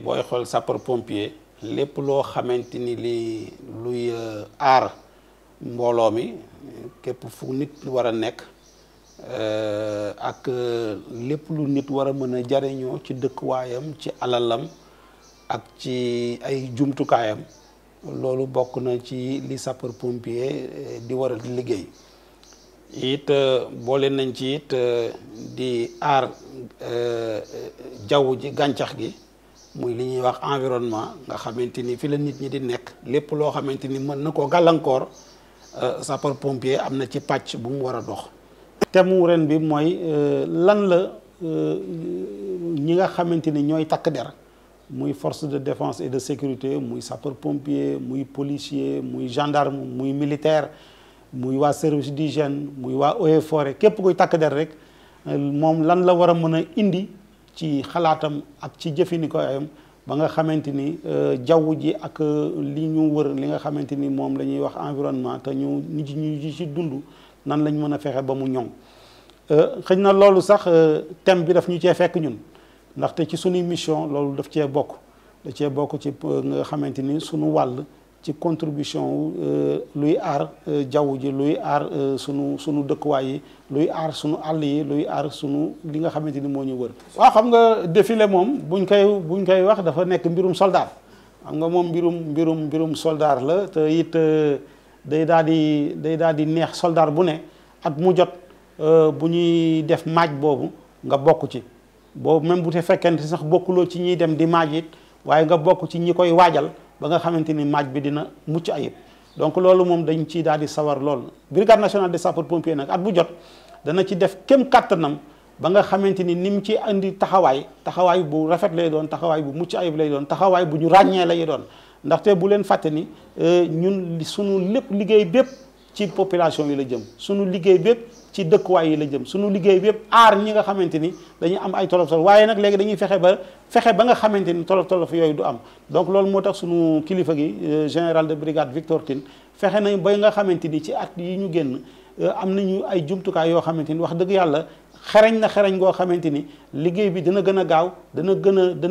booy xool sapeur-pompier lépp loo xamante ni li luy aar mbooloo mi képp fu nit war a nekk ak lépp lu nit war a mën a jariñoo ci dëkkuwaayam ci alalam ak ci ay jumtukaayam loolu bokk na ci li sapeur-pompier di war a liggéey it boole nañ ci it di aar jaww ji gàncax gi muy li ñuy wax environnement nga xamante ni fi la nit ñi di nekk lépp loo xamante ni mën na koo gàllankoor sapeur pompier am na ci pàcc bu mu war a dox. thème mu ren bi mooy lan la ñi nga xamante ni ñooy takk der muy force de défense et de sécurité muy sapeur pompier muy policier muy gendarme muy militaire muy waa service d'hygiène muy waa eaux et forêt képp kuy takk der rek moom lan la war a mën a indi ci xalaatam ak ci jëfandikoom ba nga xamante ni jaww ji ak li ñu wër li nga xamante ni moom la ñuy wax environnement te ñu ci dund nan lañ mën a fexe ba mu ñoŋ xëy na loolu sax thème bi daf ñu cee fekk ñun ndaxte ci suñuy mission loolu daf cee bokk da cee bokk ci nga xamante ni suñu wàll ci contribution luy aar jaww ji luy aar sunu dëkkuwaay yi luy aar sunu àll yi luy aar sunu li nga xamante ni moo ñu wër. waaw xam nga défilé moom buñ koy wax dafa nekk mbirum soldat xam nga moom mbirum soldat la te it day daal di neex soldat bu ne at mu jot bu ñuy def maaj boobu nga bokk ci boobu même bu te fekkente sax bokkuloo ci ñiy dem di maaj it waaye nga bokk ci ñi koy waajal. ba nga xamante ni maaj bi dina mucc ayib donc loolu moom dañ ci daal di sawar lool brigade nationale des sapeurs-pompiers nag at bu jot dana ci def kem kàttanam ba nga xamante ni mu ci andi taxawaay bu rafet lay doon taxawaay bu mucc ayib lay doon taxawaay bu ñu ràññee lay doon ndaxte bu leen fàtte ni ñun sunu lépp liggéey bépp ci population yi la jëm sunu liggéey bépp ci dëkkuwaay yi la jëm sunu liggéey bépp aar ñi nga xamante ni dañuy am ay tolof tolof waaye nag léegi dañuy fexe ba nga xamante ni tolof tolof yooyu du am donc loolu moo tax sunu kilifa gi général de brigade Victor Tine fexe nañ ba nga xamante ni ci at yi ñu génn am nañu ay jumtukaay yoo xamante ni wax dëgg yàlla xereñ goo xamante ni liggéey bi dana gën a gaaw dana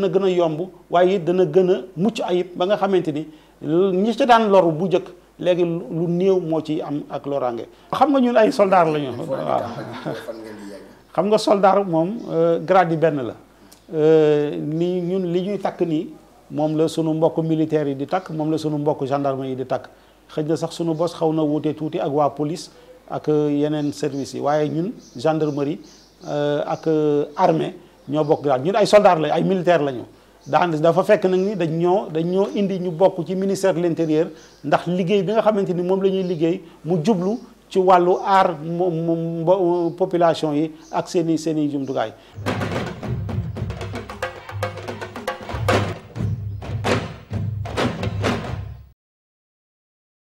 gën a yomb waaye it dana gën a mucc ayib ba nga xamante ni ñi ci daan loru bu njëkk léegi lu néew moo ci am ak loraange. xam nga ñun ay soldats lañu waaw xam nga soldat moom grade yi benn la ni ñun li ñuy takk nii moom la sunu mbokk militaires yi di takk moom la sunu mbokk gendarme yi di takk xëy na sax sunu bos xaw na wuute tuuti ak waa police ak yeneen services yi waaye ñun gendarmerie ak armée ñoo bokk grade ñun ay soldats lañu ay militaires lañu. dafa fekk nag ni dañ ñoo indi ñu bokk ci ministère de l'intérieur ndax liggéey bi nga xamante ni moom la ñuy liggéey mu jublu ci wàllu aar population yi ak seeni jumtukaay.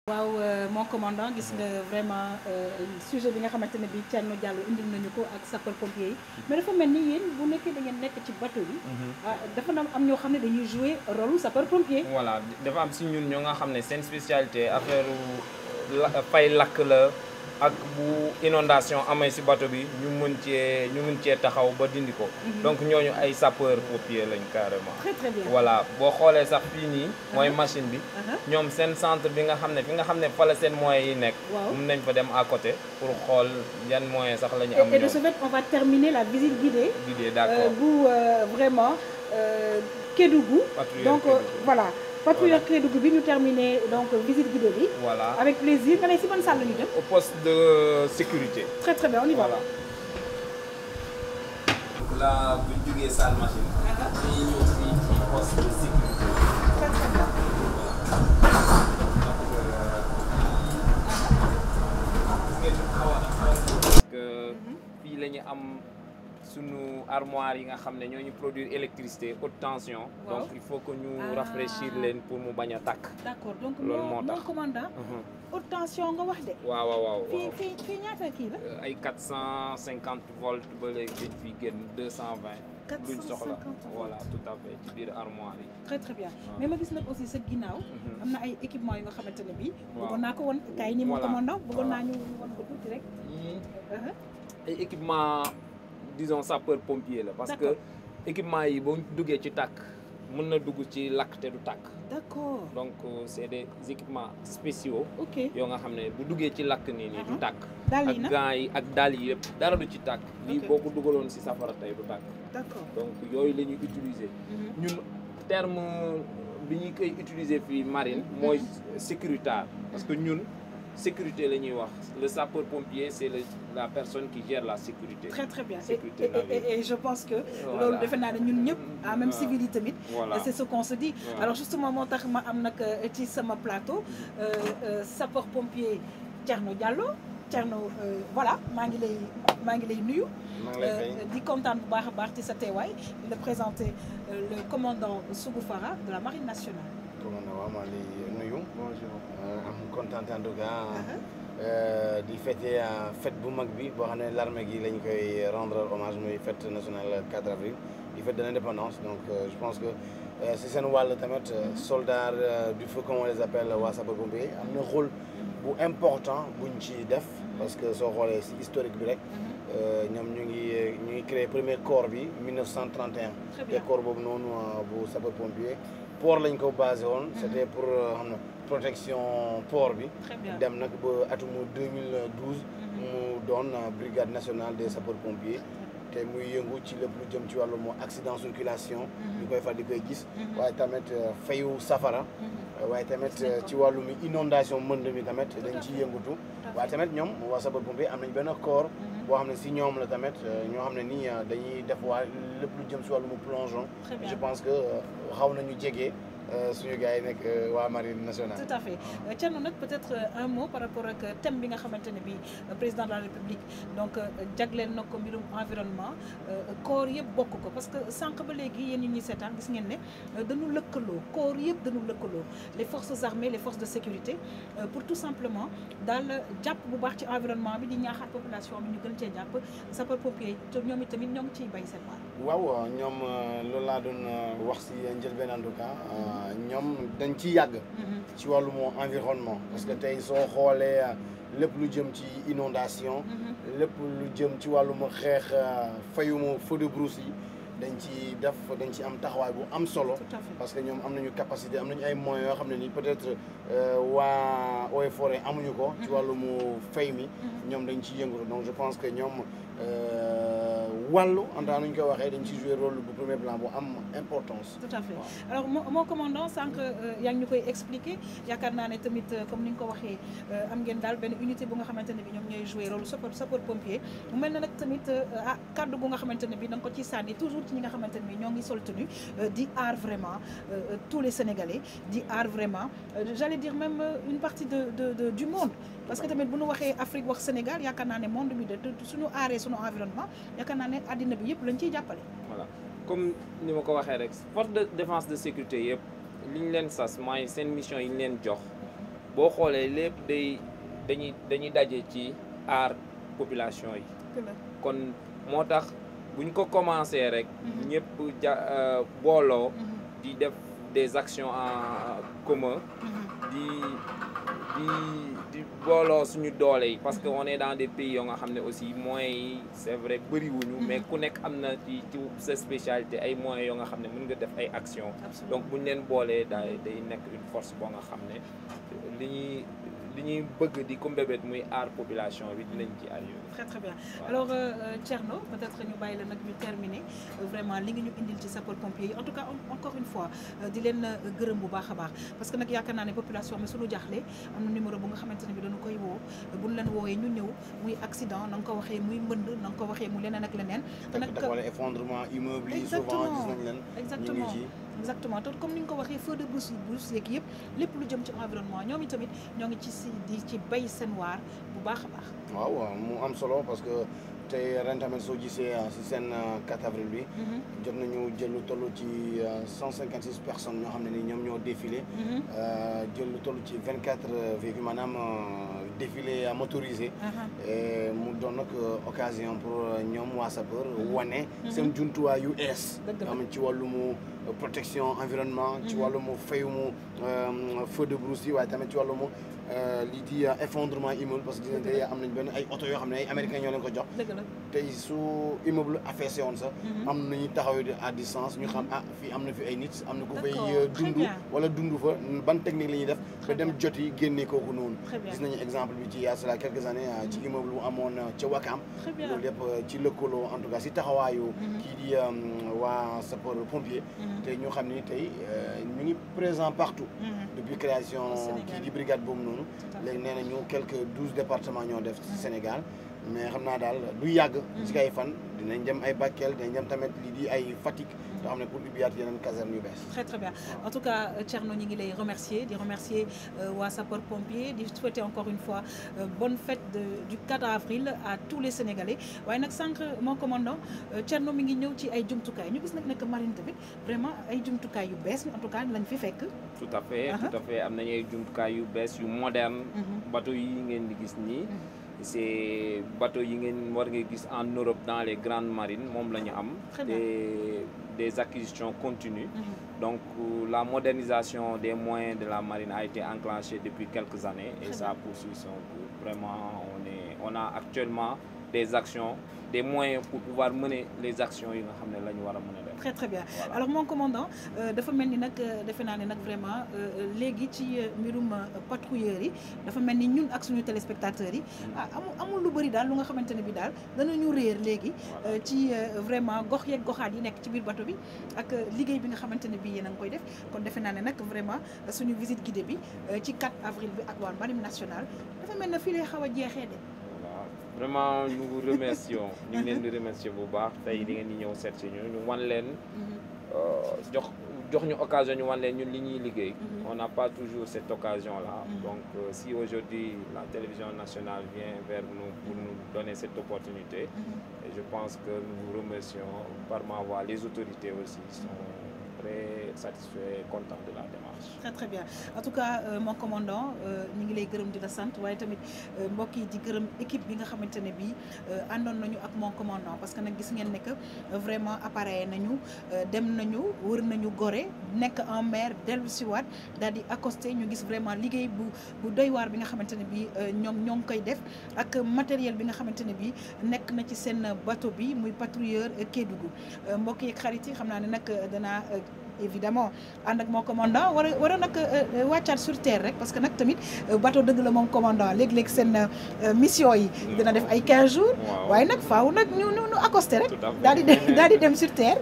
waaw mon commandant gis nga vraiment sujet bi nga xamante ne bi Thierno Diallo indil nañu ko ak sapeur pompier yi mais dafa mel ni yéen bu nekkee da ngeen nekk ci bateau bi dafa am ñoo xam ne dañuy jouer rôle sapeur pompier. voilà dafa am si ñun ñoo nga xam ne seen spécialité affaire fay lakk la ak bu inondation amee ci bateau bi ñu mën cee taxaw ba dindi ko. donc ñooñu ay sapeur pompier lañ carrément. très très bien voilà boo xoolee sax fii nii. mooy machine bi. ñoom seen centre bi nga xam ne fi nga xam ne fa la seen moyens yi nekk. mun nañ fa dem à côté pour xool yan moyens sax la ñu am. et de ce fait on va terminer la visite guidée. D'accord. bu vraiment Kédougou. donc voilà. patrouilleur Kédougou bi ñu terminé donc visite guidée bi. Voilà. Avec plaisir nga ne si ban salle la ñu dem. Au poste de sécurité. Très très bien, on y va. Voilà. Là bu ñu jógee salle machine. dañuy ñëw fii ci poste de sécurité. Très très bien. Fii la ñu am sunu armoire yi nga xam ne ñoo ñu produire électricité haute tension. donc il faut que ñu rafraîchir leen pour mu bañ a tàkk. D'accord donc loolu moo tax mon commandant. haute tension nga wax de. waaw. fii ñaata kii la. ay 450 volts ba léegi dañ fiy génn 220. luñ soxla voilà tout à fait ci biir armoire yi. très très bien mais ma gis nag aussi sa ginnaaw. am na ay équipements yu nga xamante ne bii. bëggoon naa ko woon kay ñi mon commandant bëggoon naa ñu won ko tuuti rek. ay équipement disons sapeur pompier la. parce que équipement yi boo duggee ci tàkk mën na dugg ci lakk te du tàkk. d'accord donc c'est des équipements spéciaux. ok yoo nga xam ne bu duggee ci lakk nii du tàkk. dàll yi ak gants yi ak dàll yi yëpp dara du ci tàkk. lii boo ko dugaloon si safara tey du tàkk. d'accord donc yooyu la ñuy utiliser. ñun terme bi ñu koy utiliser fii marine mooy sécuritaire parce que ñun. sécurité la ñuy wax le sapeur pompier c'est la personne qui gère la sécurité. très très bien sécurité et je pense que. loolu defe naa ne ñun ñëpp en même civil yi tamit. c'est ce qu'on se dit. alors justement moo tax ma am nag ci sama plateau sapeur pompier Thierno Diallo Thierno voilà maa ngi lay nuyu. di kontaan bu baax a baax ci sa teewaay di la présenter le commandant Sougou Fara de la marine nationale. commandant waaw maa lay nuyu. bonjour. am kontaan en tout cas di fêter fête bu mag bi boo xam ne l'armée gi lañ koy rendre hommage muy fête nationale 4 avril di fête de l'indépendance donc je pense que si seen wàll tamit soldats du feu comme on les appelle waa sapeurs-pompiers am na rôle bu important buñ ci def parce que soo xoolee si historique bi rek ñoom ñu ngi créé premier corps bi 1931 te corps boobu noonu bu sapeurs-pompiers port lañ ko basé woon c'était pour xam na protection port bi dem nag ba atumu 2012 mu doon brigade nationale des sapeurs-pompiers te muy yëngu ci lépp lu jëm ci wàllu moo accident circulation ñu koy fal di koy gis waaye tamit fayu safara waaye tamit ci wàllu mi inondation mënd mi tamit dañ ciy yëngutu waaye tamit ñoom waa sapeurs-pompiers am nañ benn corps boo xam ne si ñoom la tamit ñoo xam ne nii dañuy def waa lépp lu jëm si wàllu mu plongeon je pense que xaw nañu jege suñu gars yi nekk waa marine nationale. tout à fait Thierno nag peut-être un mot par rapport ak thème bi nga xamante ne bii président de la république donc jagleel na ko mbirum environnement corps yëpp bokk ko parce que sànq ba léegi yéen ñi ñuy seetaan gis ngeen ne dañu lëkkaloo corps yëpp dañu lëkkaloo les forces armées les forces de sécurité pour tout simplement daal jàpp bu baax ci environnement bi di ñaaxaat population bi ñu gën cee jàpp sapeurs-pompiers te ñoom itamit ñoo ngi ciy bay seen waar. waaw ñoom loolu laa doon wax si njëlbeen en tout cas. ñoom dañ ci yàgg ci wàllu moo environnement parce que tey soo xoolee lépp lu jëm ci inondation lépp lu jëm ci wàllu ma xeex fayuma feu de brousse yi dañ ci am taxawaay bu am solo parce que ñoom am nañu capacité am nañu ay moyens yoo xam ne nii peut-être waa Eaux et Forêts amuñu ko ci wàllu mu fay mi ñoom dañ ci yëngatu donc je pense que ñoom wàllu en tant que ñu koy waxee dañ ci jouer rôle bu premier plan bu am importance. tout à fait alors mon commandant sànq yaa ngi ñu koy expliquer yaakaar naa ne tamit comme ni nga ko waxee am ngeen daal benn unité bu nga xamante ne bi ñoom ñooy jouer rôle sapeur pompier mu mel na nag tamit kaddu gu nga xamante ne bi da nga ko ci sànni toujours ci ñi nga xamante ne bi ñoo ngi sol tenue di aar vraiment tous les Sénégalais di aar vraiment j'allais dire même une partie du monde parce que tamit bu ñu waxee Afrique wax Sénégal yaakaar naa ne monde bi de suñu aaree suñu environnement yaakaar naa ne àddina bi yëpp lañ ciy jàppale. voilà comme ni ma ko waxee rek force de défense de sécurité yëpp li ñu leen sas mooy seen mission yi ñu leen jox boo xoolee lépp dañuy daje ci aar population yi. kon moo tax buñ ko commencé rek. ñëpp booloo. di def des actions en commun. di di booloo suñu doole yi parce que on est dans des pays yoo nga xam ne aussi moyens yi c'est vrai bëriwuñu mais ku nekk am na ci sa spécialité ay moyens yoo nga xam ne mën nga def ay actions donc buñ leen boolee day nekk une force boo nga xam ne li ñuy bëgg di ko mbébét muy aar population bi dinañ ci arrivé. Très très bien. Alors Thierno, peut-être ñu bàyyi la nag ñu terminer vraiment li nga ñu indil ci sapeurs-pompiers yi en tout cas encore une fois di leen gërëm bu baax a baax parce que nag yaakaar naa ne population bi suñu jaaxle am na numéro bu nga xamante ne bi dañu koy woo bu ñu leen woowee ñu ñëw muy accident na nga ko waxee muy mbënd na nga ko waxee mu leneen ak leneen. te nag wala effondrement immeuble yi souvent gis nañ leen. exactement exactement te comme ni nga ko waxee feu de brousse yeeg yëpp lépp lu jëm ci environnement ñoom itamit ñoo ngi ci di ci bay seen waar bu baax a baax. waaw mu am solo parce que tey ren tamit soo gisee si seen 4 avril bi. jot nañu jël lu toll ci 156 personnes ñoo xam ne ni ñoom ñoo défilé. jël lu toll ci 24 véhicules maanaam défilé motorisé. et mu doon nag occasion pour ñoom waa sapeur wane. seen jumtuwaay yu ees. am ci wàllum protection environnement. ci wàllum fayumu feu de brousse yi waaye tamit ci wàllum. lii di effondrement immeuble parce que dinañ am nañ benn ay oto yoo xam ne ay américains ñoo leen ko jox tey su immeuble affaissé woon sax am nañu taxaw à distance ñu xam fii am na fi ay nit am na ku fay dund wala dund fa ban technique la ñuy def ba dem jot yi génne kooku noonu gis nañu exemple bi ci yaa cela quelques années ci immeuble bu amoon ca Wakam loolu lépp ci lëkkaloo en tout cas si taxawaayu kii di waa sapeur pompier te ñu xam ni tey ñu ngi présent partout depuis création kii di brigade boobu noonu léegi nee nañu quelques 12 départements ñoo def ci Sénégal mais xam naa daal du yàgg ci kay fan dinañ dem ay Bakel dinañ dem tamit lii di ay Fatick yoo xam ne pour ubbiwaat yeneen caserne yu bees. Très très bien en tout cas Thierno ñu ngi lay remercier di remercier waa sapeur pompier di souhaiter encore une fois bonne fête du 4 avril à tous les Sénégalais waaye nag sànq mon commandant Thierno mi ngi ñëw ci ay jumtukaay ñu gis nag nekk marine tamit vraiment ay jumtukaay yu bees en tout cas lañ fi fekk. tout à fait am nañu ay jumtukaay yu bees yu moderne bateau yi ngeen di gis nii. c'est bateau yi ngeen war nga gis en Europe dans les grandes marines moom la ñu am des acquisitions continues donc la modernisation des moyens de la marine a été enclenchée depuis quelques années et ça poursuit son cours vraiment on a actuellement des actions des moyens pour pouvoir mener les actions yi nga xam ne la ñu war a mën a def. Très très bien alors mon commandant dafa mel ni nag defe naa ne nag vraiment léegi ci mbirum patrouilleurs yi dafa mel ni ñun ak suñu téléspectateurs yi amul lu bëri daal lu nga xamante ne bi daal danañu réer léegi ci vraiment gox yeeg goxaat yi nekk ci biir bateau bi ak liggéey bi nga xamante ne bi yéen a ngi koy def kon defe naa ne nag vraiment suñu visite guidée bi ci 4 avril bi ak waa Marine nationale dafa mel na fii lay xaw a jeexee de. Vraiment nous vous remercions ñu ngi leen di remercier bu baax tey di ngeen di ñëw seet si ñu wan leen jox ñu occasion ñu wan leen ñun li ñuy liggéey on n'a pas toujours cette occasion là donc si aujourd'hui la télévision nationale vient vers nous pour nous donner cette opportunité et je pense que nous vous remercions par ma voix les autorités aussi sont très satisfaits et contents de la démarche. Très très bien en tout cas mon commandant ñu ngi lay gërëm di la sant waaye tamit mbokk yi di gërëm équipe bi nga xamante ne bii àndoon nañu ak mon commandant parce que nag gis ngeen ne que vraiment appareil nañu dem nañu wër nañu Gorée nekk en mer dellu si waat daal di accosté ñu gis vraiment liggéey bu doy waar bi nga xamante ne bii ñoom ñoo ngi koy def ak matériel bi nga xamante ne bii nekk na ci seen bateau bi muy patrouilleur Kédougou mbokk yi xarit yi xam naa ne nag danaa. Évidemment ànd ak mon commandant war a nag wàccaat sur terre rek parce que nag tamit bateau dëgg la moom commandant léeg-léeg seen mission yi dina def ay 15 jours waaye nag faaw nag ñu accosté rek daal di dem sur terre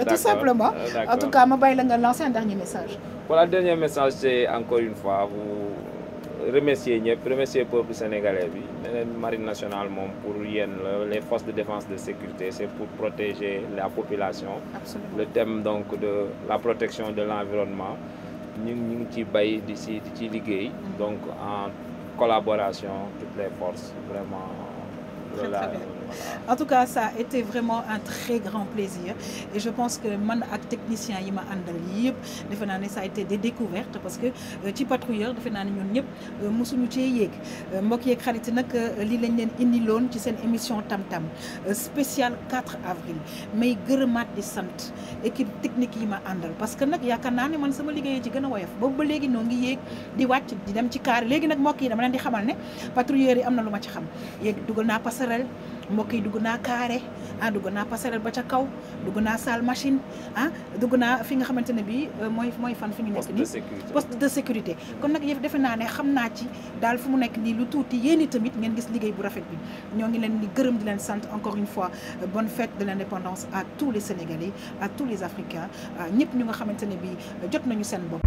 tout simplement en tout cas ma bàyyi la nga lancer un dernier message. Voilà, le dernier message c'est encore une fois vous remercier ñëpp remercier peuple sénégalais bi leneen marine nationale moom pour yéen les forces de défense de sécurité c'est pour protéger la population. Absolument. Le thème donc de la protection de l'environnement ñu ngi ci bay di ci liggéey donc en collaboration toutes les forces vraiment. Très, très bien. En tout cas, ça a été vraiment un très grand plaisir. Et je pense que man ak technicien yi ma àndal yëpp defe naa ne ça a été des découvertes parce que ci patrouilleur defe naa ne ñun ñëpp mosuñu cee yéeg mbokk yeeg xarit yi nag lii lañ leen indiloon ci seen émission Tam-Tam spécial 4 avril may gërëmaat di sant équipe technique yi ma àndal parce que nag yaakaar naa ne man sama liggéey ci gën a woyof boobu ba léegi noo ngi yéeg di wàcc di dem ci kaar léegi nag mbokk yi dama leen di xamal ne patrouilleurs yi am na lu ma ci xam yéeg dugal naa passerelle mbokk yi dugg naa carré dugg naa passerelle ba ca kaw dugg naa salle machine dugg naa fi nga xamante ne bii mooy fan fi ñu nekk nii poste de sécurité kon nag yëf defe naa ne xam naa ci daal fu mu nekk nii lu tuuti yéen tamit ngeen gis liggéey bu rafet bi ñoo ngi leen di gërëm di leen sant encore une fois bonne fête de l'indépendance à tous les Sénégalais à tous les Africains ñëpp ñu nga xamante ne bii jot nañu seen bopp.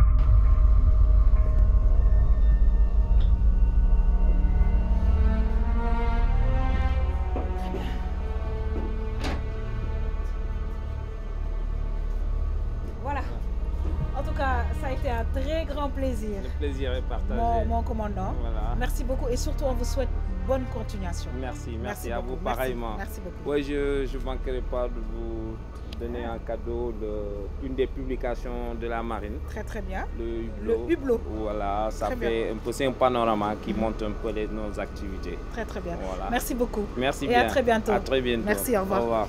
Ça a été un très grand plaisir. Le plaisir est partagé. Mon commandant. Voilà. Merci beaucoup et surtout on vous souhaite bonne continuation. Merci à vous pareillement. Merci beaucoup. Oui, je ne manquerai pas de vous donner en cadeau une des publications de la marine. Très bien. Le Hublot. Voilà, ça c'est un panorama qui montre un peu nos activités. Très bien. Voilà. Merci beaucoup. Merci et bien. À très bientôt. À très bientôt. Merci, au revoir. Au revoir.